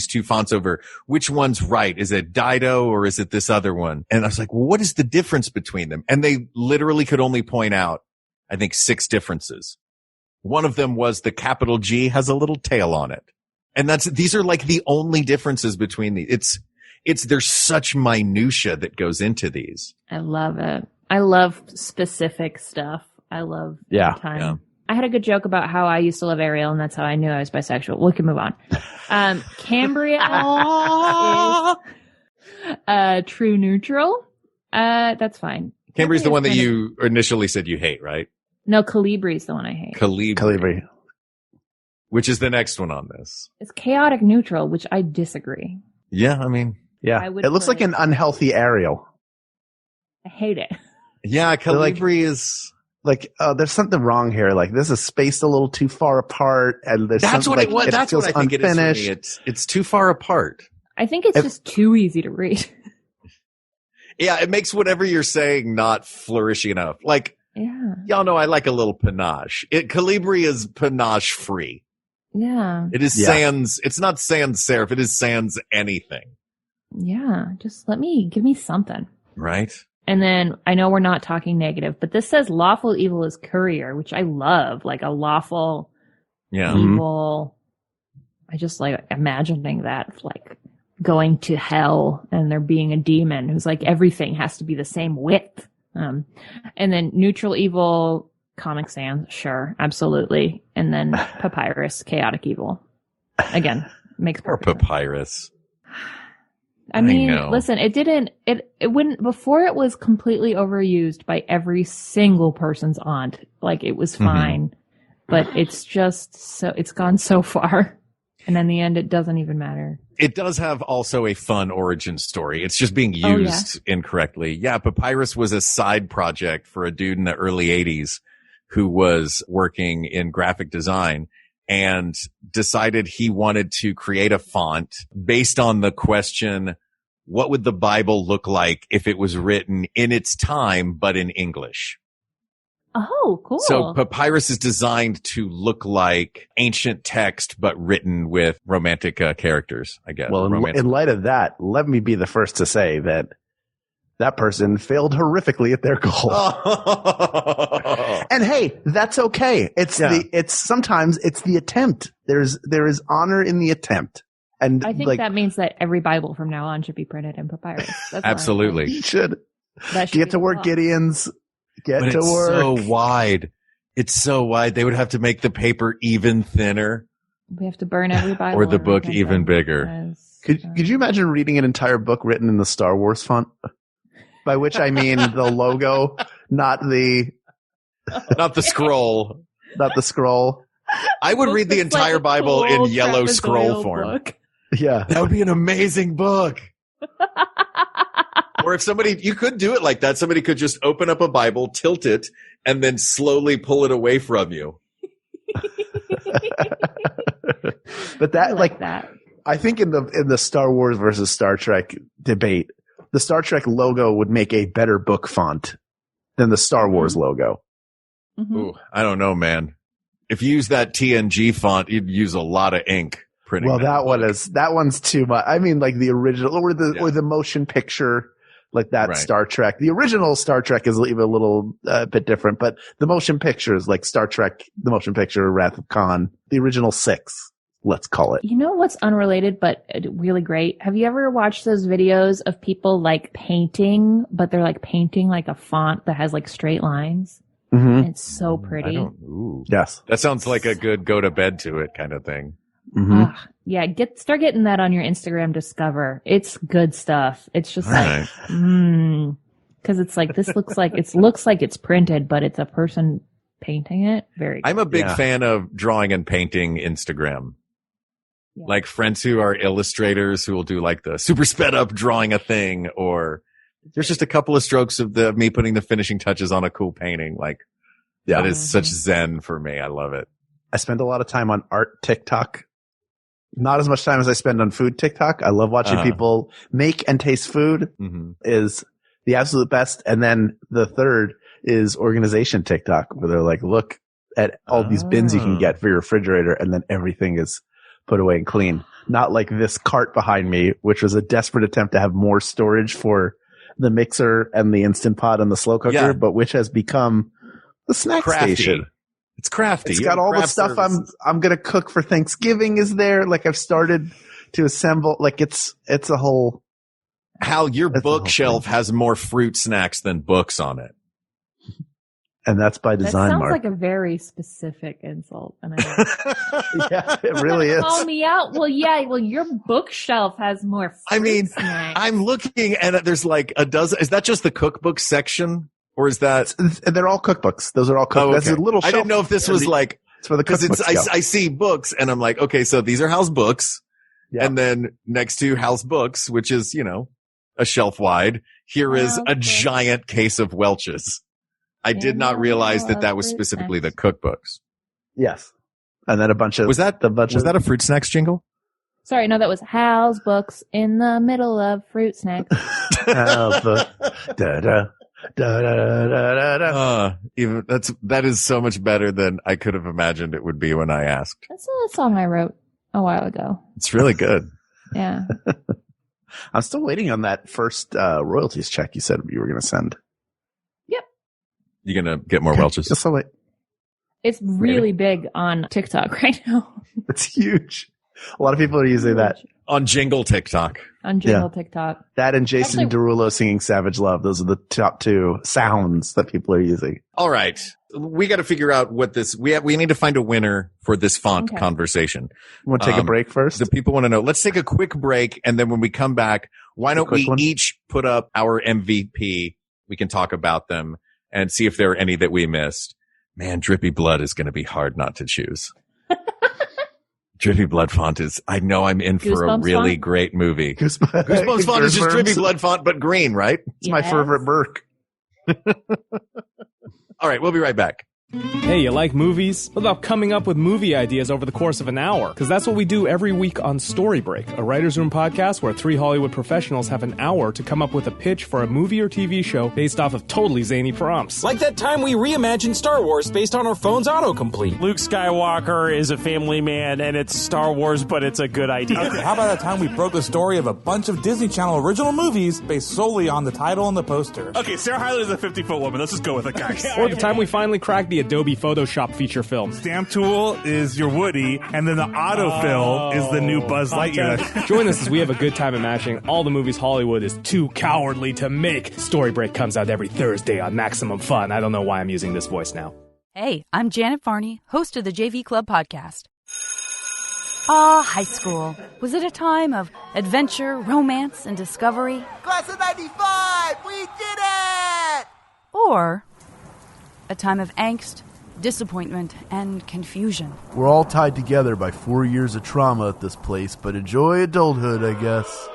two fonts over which one's right. Is it Dido or is it this other one? And I was like, well, what is the difference between them? And they literally could only point out, I think, 6 differences. One of them was the capital G has a little tail on it. And these are like the only differences between these. There's such minutia that goes into these. I love it. I love specific stuff. I love time. Yeah. I had a good joke about how I used to love Ariel, and that's how I knew I was bisexual. We can move on. Cambria is true neutral. That's fine. Cambria's the one that you initially said you hate, right? No, Calibri's the one I hate. Calibri. Which is the next one on this. It's chaotic neutral, which I disagree. Yeah, I mean. Yeah, it looks like an unhealthy Ariel. I hate it. Yeah, Calibri is... Like, there's something wrong here. Like, this is spaced a little too far apart, and that's what it was. That's what I think it is for me. It's too far apart. I think it's just too easy to read. Yeah, it makes whatever you're saying not flourishing enough. Like, y'all know I like a little panache. Calibri is panache free. Yeah. It is sans. It's not sans serif. It is sans anything. Yeah, just give me something. Right. And then I know we're not talking negative, but this says lawful evil is courier, which I love, like a lawful evil. I just like imagining that, like going to hell and there being a demon who's like everything has to be the same width. And then neutral evil, Comic Sans, sure, absolutely. And then papyrus, chaotic evil. Again, makes perfect sense. Papyrus. I mean, listen, it wouldn't, before it was completely overused by every single person's aunt. Like, it was fine, but it's gone so far. And in the end, it doesn't even matter. It does have also a fun origin story. It's just being used incorrectly. Yeah, Papyrus was a side project for a dude in the early 80s who was working in graphic design and decided he wanted to create a font based on the question, what would the Bible look like if it was written in its time, but in English? Oh, cool. So Papyrus is designed to look like ancient text, but written with romantic characters, I guess. Well, in light of that, let me be the first to say that person failed horrifically at their goal. And hey, that's okay. Sometimes it's the attempt. There is honor in the attempt. And I think that means that every Bible from now on should be printed in papyrus. That's absolutely. You should. Get to work, Gideons. Get to work. So wide. It's so wide. They would have to make the paper even thinner. We have to burn every Bible. Or the book even bigger. Could you imagine reading an entire book written in the Star Wars font? By which I mean the logo, not the scroll. Not the scroll. I would read the entire Bible in yellow scroll form. Book. Yeah. That would be an amazing book. Or if you could do it like that. Somebody could just open up a Bible, tilt it, and then slowly pull it away from you. But that. I think in the Star Wars versus Star Trek debate, the Star Trek logo would make a better book font than the Star Wars logo. Mm-hmm. Ooh, I don't know, man. If you use that TNG font, you'd use a lot of ink printing. Well, that one's too much. I mean, like the original or the motion picture, like that right. Star Trek. The original Star Trek is even a little bit different, but the motion pictures like Star Trek, the motion picture, Wrath of Khan, the original 6. Let's call it. You know what's unrelated but really great? Have you ever watched those videos of people like painting, but they're like painting like a font that has like straight lines? Mm-hmm. It's so pretty. Yes. That sounds like a good go to bed to it kind of thing. Mm-hmm. Yeah, start getting that on your Instagram Discover. It's good stuff. It's just like, because it's like, this looks like it's printed, but it's a person painting it. Very good. I'm a big fan of drawing and painting Instagram. Yeah. Like friends who are illustrators who will do like the super sped up drawing a thing, or there's just a couple of strokes of me putting the finishing touches on a cool painting. Like that is such zen for me. I love it. I spend a lot of time on art TikTok. Not as much time as I spend on food TikTok. I love watching people make and taste food is the absolute best. And then the third is organization TikTok, where they're like, look, at all these bins you can get for your refrigerator, and then everything is put away and clean. Not like this cart behind me, which was a desperate attempt to have more storage for the mixer and the Instant Pot and the slow cooker, but which has become the snack station. It's crafty. It's got all the stuff I'm going to cook for Thanksgiving is there. Like I've started to assemble, like it's a whole. Hal, your bookshelf has more fruit snacks than books on it. And that's by design, That sounds Mark. like a very specific insult. And I Yeah, it really is. call me out. Well, yeah. Well, your bookshelf has more fruit snacks. I'm looking and there's like a dozen. Is that just the cookbook section? Or is that? They're all cookbooks. Those are all cookbooks. Oh, okay. That's a little I didn't know if this was like. It's for the cookbooks. I see books and I'm like, okay, so these are Hal's books. Yeah. And then next to Hal's books, which is, a shelf wide, here is a giant case of Welch's. I did not realize that was specifically the cookbooks. Yes. And then a bunch of... Was that a fruit snacks jingle? Sorry, no, that was Hal's books in the middle of fruit snacks. Hal's books. That is so much better than I could have imagined it would be when I asked. That's a song I wrote a while ago. It's really good. Yeah. I'm still waiting on that first royalties check you said you were going to send. Yep. You going to get more Welch's? Just so wait. It's really big on TikTok right now. It's huge. A lot of people are using that. On Jingle TikTok. On Jingle TikTok. That and Jason Derulo singing Savage Love. Those are the top two sounds that people are using. All right. We got to figure out what this, we need to find a winner for this font conversation. Want to take a break first? The people want to know. Let's take a quick break. And then when we come back, why don't we each put up our MVP? We can talk about them and see if there are any that we missed. Man, Drippy Blood is going to be hard not to choose. Drippy Blood font is, I know I'm in for a really great movie. Goosebumps font is just Drippy Blood font, but green, right? It's my favorite Burke. All right, we'll be right back. Hey, you like movies? What about coming up with movie ideas over the course of an hour? Because that's what we do every week on Story Break, a writer's room podcast where three Hollywood professionals have an hour to come up with a pitch for a movie or TV show based off of totally zany prompts. Like that time we reimagined Star Wars based on our phone's autocomplete. Luke Skywalker is a family man, and it's Star Wars, but it's a good idea. Okay, how about that time we broke the story of a bunch of Disney Channel original movies based solely on the title and the poster? Okay, Sarah Hyland is a 50-foot woman. Let's just go with it, guys. Or the time we finally cracked the Adobe Photoshop feature film. Stamp tool is your Woody, and then the autofill is the new Buzz Lightyear. Join us as we have a good time imagining all the movies Hollywood is too cowardly to make. Story Break comes out every Thursday on Maximum Fun. I don't know why I'm using this voice now. Hey, I'm Janet Varney, host of the JV Club podcast. High school. Was it a time of adventure, romance, and discovery? Class of 95! We did it! Or a time of angst, disappointment, and confusion? We're all tied together by 4 years of trauma at this place, but enjoy adulthood, I guess.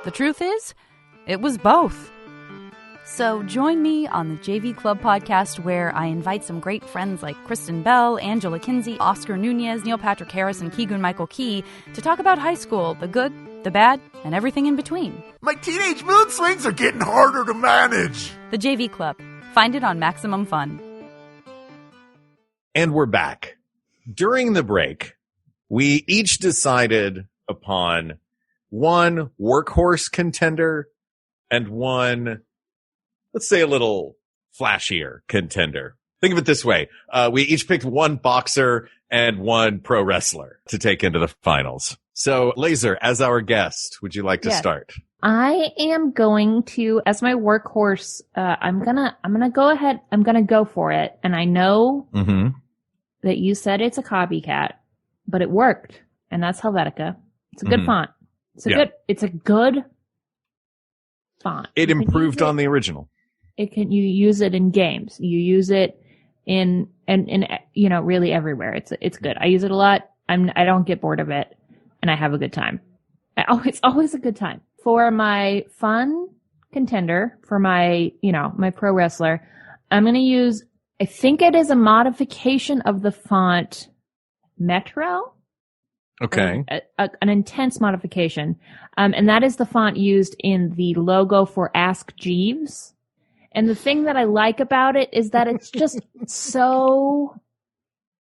The truth is, it was both. So join me on the JV Club podcast, where I invite some great friends like Kristen Bell, Angela Kinsey, Oscar Nunez, Neil Patrick Harris, and Keegan-Michael Key to talk about high school, the good, the bad, and everything in between. My teenage mood swings are getting harder to manage. The JV Club. Find it on Maximum Fun. And we're back. During the break, we each decided upon one workhorse contender and one, let's say, a little flashier contender. Think of it this way. We each picked one boxer and one pro wrestler to take into the finals. So, Laser, as our guest, would you like to start? I am going to, as my workhorse, I'm gonna go ahead. I'm gonna go for it. And I know that you said it's a copycat, but it worked. And that's Helvetica. It's a good font. It's a good font. It improved on the original. You use it in games. You use it in really everywhere. It's good. I use it a lot. I don't get bored of it, and I have a good time. It's always a good time. For my fun contender, for my pro wrestler, I'm going to use, I think it is a modification of the font Metro. Okay. An intense modification. And that is the font used in the logo for Ask Jeeves. And the thing that I like about it is that it's just so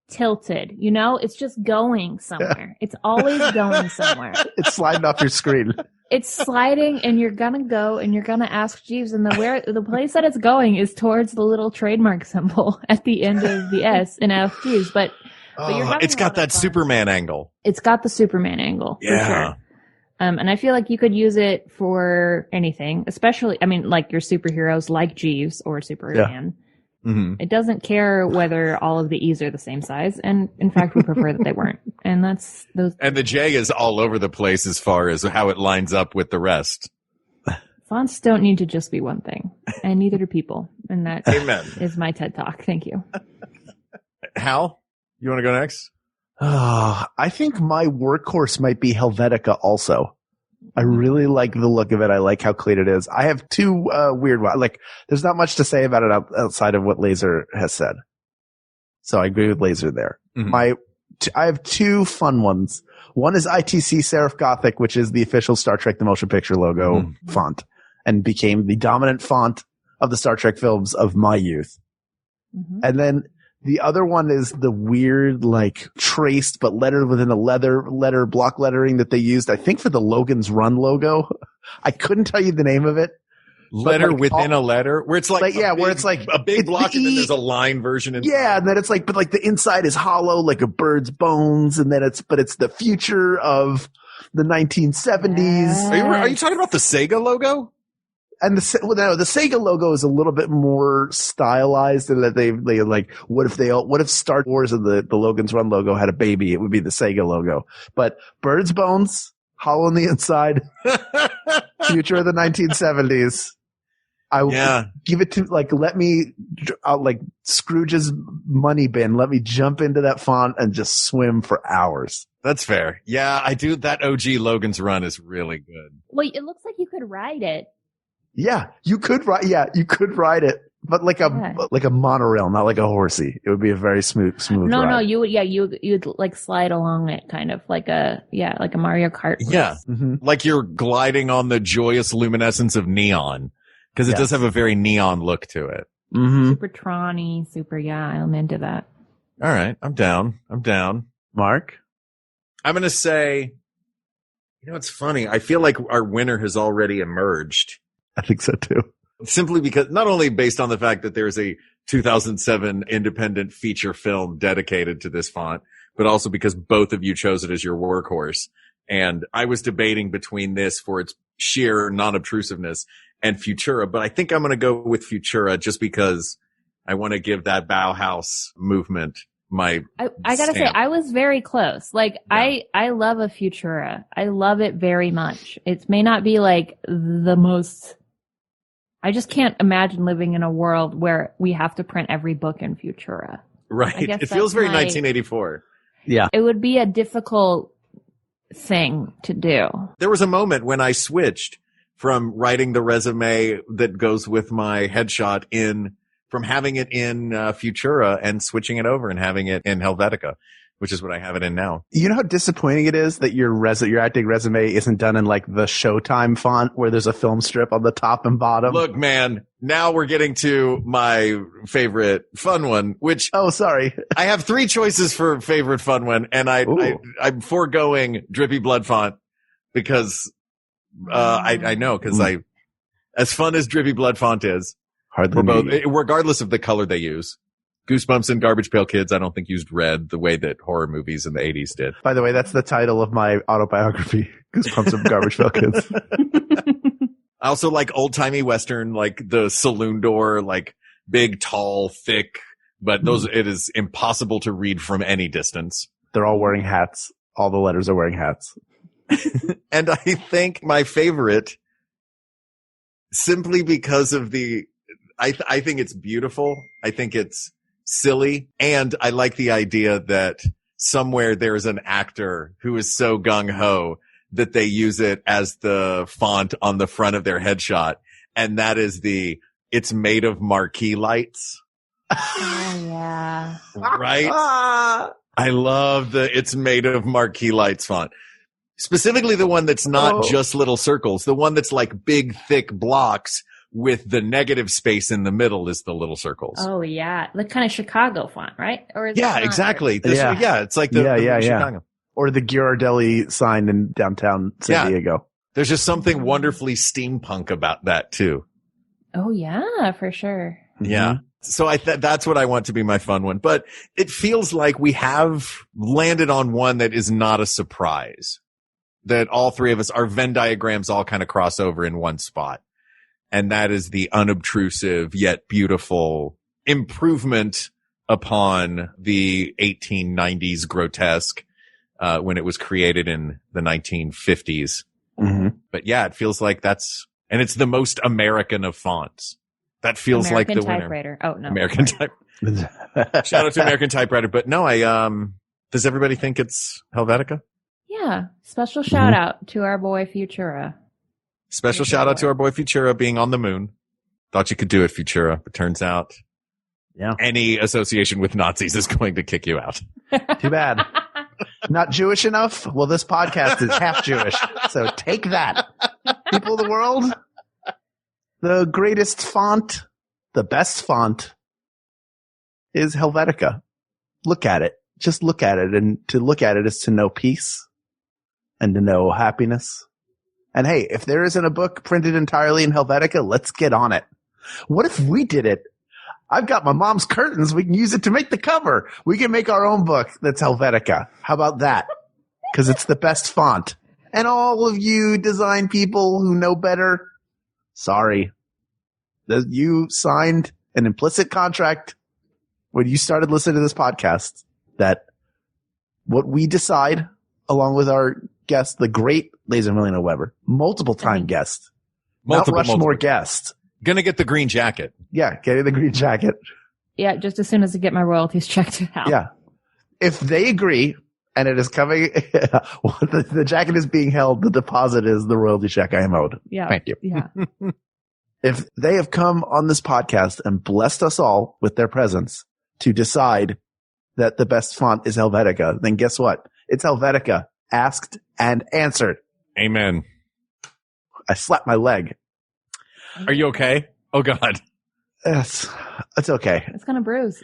tilted, you know? It's just going somewhere. It's always going somewhere. It's sliding off your screen. It's sliding, and you're gonna go, and you're gonna ask Jeeves, and the place that it's going is towards the little trademark symbol at the end of the S in Ask Jeeves. But you're it's got that Superman angle. It's got the Superman angle, for sure. And I feel like you could use it for anything, especially, I mean, like your superheroes like Jeeves or Superman. Yeah. Mm-hmm. It doesn't care whether all of the E's are the same size. And in fact, we prefer that they weren't. And that's those. And the J is all over the place as far as how it lines up with the rest. Fonts don't need to just be one thing, and neither do people. And that is my TED Talk. Thank you. Hal, you want to go next? I think my workhorse might be Helvetica also. I really like the look of it. I like how clean it is. I have two weird ones. Like, there's not much to say about it outside of what Laser has said. So I agree with Laser there. Mm-hmm. I have two fun ones. One is ITC Serif Gothic, which is the official Star Trek The Motion Picture logo font, and became the dominant font of the Star Trek films of my youth. Mm-hmm. And then the other one is the weird, like, traced but lettered within a letter block lettering that they used, I think, for the Logan's Run logo. I couldn't tell you the name of it. Letter within a letter, where it's like where it's like a big block, and then there's a line version. Yeah, and then it's like, but like the inside is hollow, like a bird's bones, and then it's the future of the 1970s. Are you talking about the Sega logo? And the Sega logo is a little bit more stylized in that they like, what if Star Wars and the Logan's Run logo had a baby? It would be the Sega logo. But bird's bones, hollow on the inside, future of the 1970s. I will give it to, like, like Scrooge's money bin. Let me jump into that font and just swim for hours. That's fair. Yeah, I do. That OG Logan's Run is really good. Well, it looks like you could ride it. Yeah, you could ride it, but like a monorail, not like a horsey. It would be a very smooth ride. No, you'd like slide along it, kind of like a Mario Kart race. Yeah, like you're gliding on the joyous luminescence of neon, because it does have a very neon look to it. Mm-hmm. Super Tron-y, I'm into that. All right, I'm down. Mark? I'm going to say, it's funny. I feel like our winner has already emerged. I think so too. Simply because, not only based on the fact that there's a 2007 independent feature film dedicated to this font, but also because both of you chose it as your workhorse. And I was debating between this for its sheer non-obtrusiveness and Futura, but I think I'm going to go with Futura just because I want to give that Bauhaus movement I gotta say, I was very close. Like, yeah. I love a Futura. I love it very much. It may not be like the most, I just can't imagine living in a world where we have to print every book in Futura. Right. It feels very 1984. Yeah. It would be a difficult thing to do. There was a moment when I switched from writing the resume that goes with my headshot from having it in Futura and switching it over and having it in Helvetica, which is what I have it in now. You know how disappointing it is that your acting resume isn't done in like the Showtime font where there's a film strip on the top and bottom? Look, man, now we're getting to my favorite fun one, which... Oh, sorry. I have 3 choices for favorite fun one, and I'm foregoing Drippy Blood font because I know, because as fun as Drippy Blood font is, regardless of the color they use. Goosebumps and Garbage Pail Kids, I don't think used red the way that horror movies in the 80s did. By the way, that's the title of my autobiography, Goosebumps and Garbage Pail Kids. I also like old-timey Western, like the saloon door, like big, tall, thick, but it is impossible to read from any distance. They're all wearing hats. All the letters are wearing hats. And I think my favorite, simply because of I think it's beautiful. I think it's silly. And I like the idea that somewhere there's an actor who is so gung-ho that they use it as the font on the front of their headshot. And that is it's made of marquee lights. Oh, yeah. Right? I love it's made of marquee lights font. Specifically the one that's not just little circles. The one that's like big, thick blocks with the negative space in the middle is the little circles. Oh yeah, the kind of Chicago font, right? Or is yeah, it exactly. Yeah. It's like the Chicago. Or the Ghirardelli sign in downtown San Diego. There's just something wonderfully steampunk about that too. Oh yeah, for sure. Yeah. So that's what I want to be my fun one. But it feels like we have landed on one that is not a surprise. That all three of us, our Venn diagrams all kind of cross over in one spot. And that is the unobtrusive yet beautiful improvement upon the 1890s grotesque, when it was created in the 1950s. Mm-hmm. But yeah, it feels like and it's the most American of fonts. That feels American like the typewriter. winner. Oh no. American typewriter. Shout out to American typewriter. But no, does everybody think it's Helvetica? Yeah. Special shout out to our boy Futura. Special shout out to our boy Futura being on the moon. Thought you could do it, Futura. But turns out any association with Nazis is going to kick you out. Too bad. Not Jewish enough? Well, this podcast is half Jewish. So take that. People of the world, the greatest font, the best font is Helvetica. Look at it. Just look at it. And to look at it is to know peace and to know happiness. And hey, if there isn't a book printed entirely in Helvetica, let's get on it. What if we did it? I've got my mom's curtains. We can use it to make the cover. We can make our own book that's Helvetica. How about that? Because it's the best font. And all of you design people who know better, sorry. You signed an implicit contract when you started listening to this podcast that what we decide, along with our guest, the great Laser Malena-Webber, multiple time guest, Mount Rushmore guest. Gonna get the green jacket. Yeah, getting the green jacket. Yeah, just as soon as I get my royalties checked out. Yeah. If they agree and it is coming, the jacket is being held, the deposit is the royalty check I am owed. Yeah. Thank you. Yeah. If they have come on this podcast and blessed us all with their presence to decide that the best font is Helvetica, then guess what? It's Helvetica. Asked and answered. Amen. I slapped my leg. Are you okay? Oh God. It's okay. It's gonna bruise.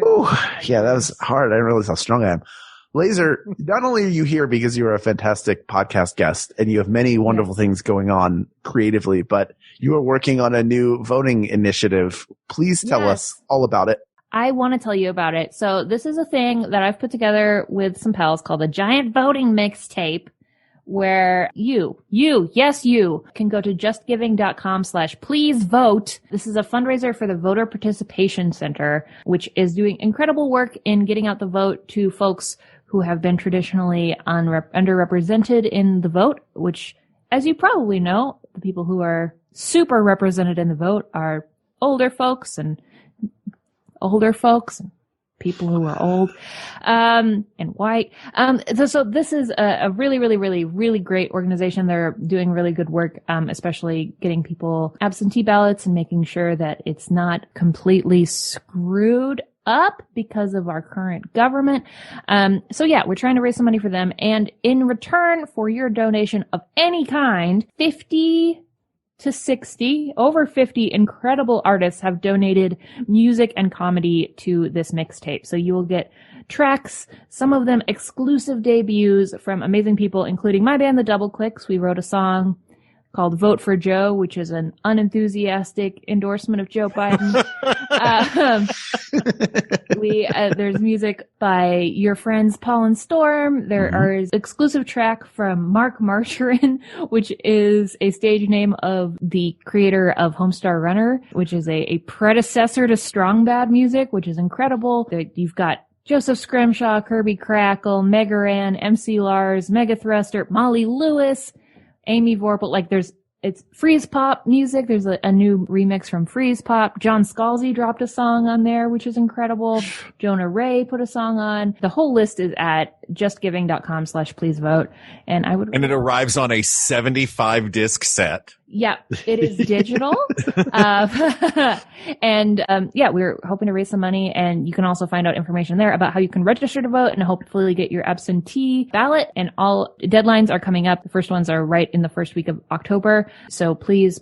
Ooh, yeah, that was hard. I didn't realize how strong I am. Laser, not only are you here because you're a fantastic podcast guest and you have many wonderful things going on creatively, but you are working on a new voting initiative. Please tell us all about it. I want to tell you about it. So this is a thing that I've put together with some pals called a giant voting mixtape, where you can go to justgiving.com/please vote. This is a fundraiser for the Voter Participation Center, which is doing incredible work in getting out the vote to folks who have been traditionally underrepresented in the vote, which, as you probably know, the people who are super represented in the vote are older folks and people who are old, and white. So this is a really, really, really, really great organization. They're doing really good work, especially getting people absentee ballots and making sure that it's not completely screwed up because of our current government. So yeah, we're trying to raise some money for them. And in return for your donation of any kind, 50 to 60, over 50 incredible artists have donated music and comedy to this mixtape. So you will get tracks, some of them exclusive debuts from amazing people, including my band, The Double Clicks. We wrote a song called Vote for Joe, which is an unenthusiastic endorsement of Joe Biden. There's music by your friends Paul and Storm. There is exclusive track from Mark Marcharin, which is a stage name of the creator of Homestar Runner, which is a predecessor to Strong Bad Music, which is incredible. You've got Joseph Scrimshaw, Kirby Crackle, Megaran, MC Lars, Mega Thruster, Molly Lewis, Amy Vorpal. It's Freeze Pop music. There's a new remix from Freeze Pop. John Scalzi dropped a song on there, which is incredible. Jonah Ray put a song on. The whole list is at justgiving.com/please vote. And it arrives on a 75 disc set. Yeah, it is digital. We're hoping to raise some money, and you can also find out information there about how you can register to vote and hopefully get your absentee ballot. And all deadlines are coming up. The first ones are right in the first week of October. So please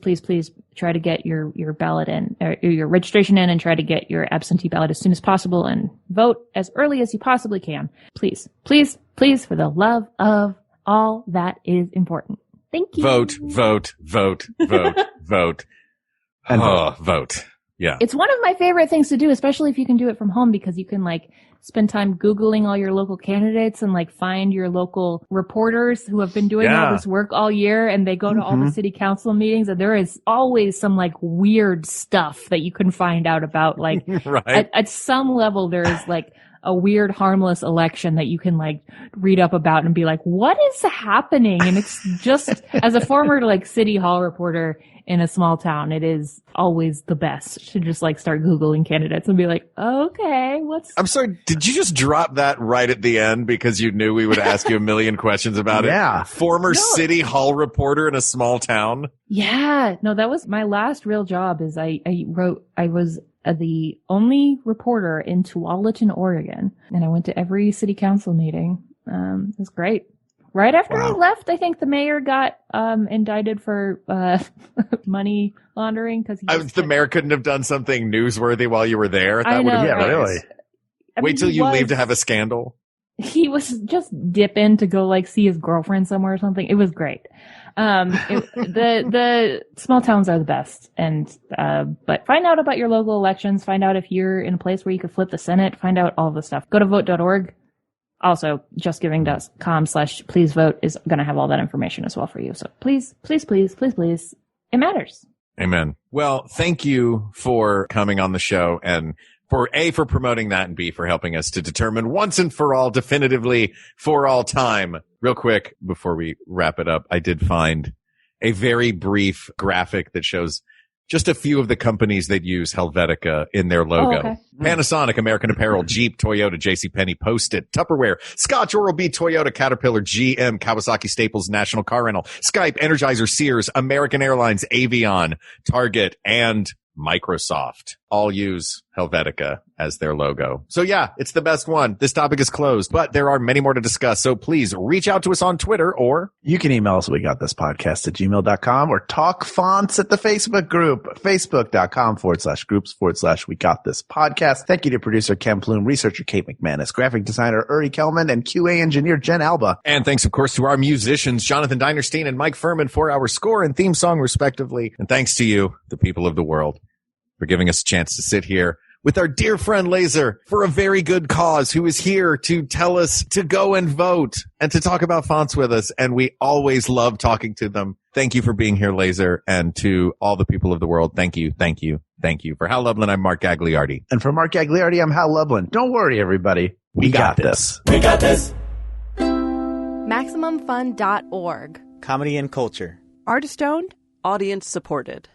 try to get your ballot in, or your registration in, and try to get your absentee ballot as soon as possible and vote as early as you possibly can. Please, please, please, for the love of all that is important. Thank you. Vote, vote, vote, vote, vote. And vote. Yeah. It's one of my favorite things to do, especially if you can do it from home, because you can like spend time Googling all your local candidates and like find your local reporters who have been doing all this work all year, and they go to all the city council meetings, and there is always some like weird stuff that you can find out about. Like right. at some level, there is like a weird, harmless election that you can like read up about and be like, what is happening? And it's just, as a former like city hall reporter in a small town, it is always the best to just like start Googling candidates and be like, okay, I'm sorry, did you just drop that right at the end because you knew we would ask you a million questions about it? Yeah. Former city hall reporter in a small town? Yeah. No, that was my last real job. Is I was the only reporter in Tualatin, Oregon, and I went to every city council meeting. It was great. Right after I left, I think the mayor got indicted for money laundering because the mayor couldn't have done something newsworthy while you were there. That would have been really. Wait till you leave to have a scandal. He was just dipping to go like see his girlfriend somewhere or something. It was great. The small towns are the best, and but find out about your local elections. Find out if you're in a place where you could flip the Senate. Find out all the stuff. Go to vote.org. Also, justgiving.com/please vote is going to have all that information as well for you. So please, please, please, please, please. It matters. Amen. Well, thank you for coming on the show, and for A, for promoting that, and B, for helping us to determine once and for all, definitively, for all time. Real quick, before we wrap it up, I did find a very brief graphic that shows just a few of the companies that use Helvetica in their logo. Oh, okay. Panasonic, American Apparel, Jeep, Toyota, JCPenney, Post-it, Tupperware, Scotch, Oral-B, Toyota, Caterpillar, GM, Kawasaki, Staples, National Car Rental, Skype, Energizer, Sears, American Airlines, Avion, Target, and Microsoft all use Helvetica as their logo. So yeah, it's the best one. This topic is closed, but there are many more to discuss. So please reach out to us on Twitter, or you can email us. We got this podcast at gmail.com, or talk fonts at the Facebook group, facebook.com/groups/we got this podcast. Thank you to producer Ken Plume, researcher Kate McManus, graphic designer Uri Kelman, and QA engineer Jen Alba. And thanks, of course, to our musicians, Jonathan Dinerstein and Mike Furman, for our score and theme song, respectively. And thanks to you, the people of the world, for giving us a chance to sit here with our dear friend Laser for a very good cause, who is here to tell us to go and vote and to talk about fonts with us. And we always love talking to them. Thank you for being here, Laser. And to all the people of the world, thank you, thank you, thank you. For Hal Lublin, I'm Mark Gagliardi. And for Mark Gagliardi, I'm Hal Lublin. Don't worry, everybody. We got this. We got this. MaximumFun.org. Comedy and culture. Artist owned. Audience supported.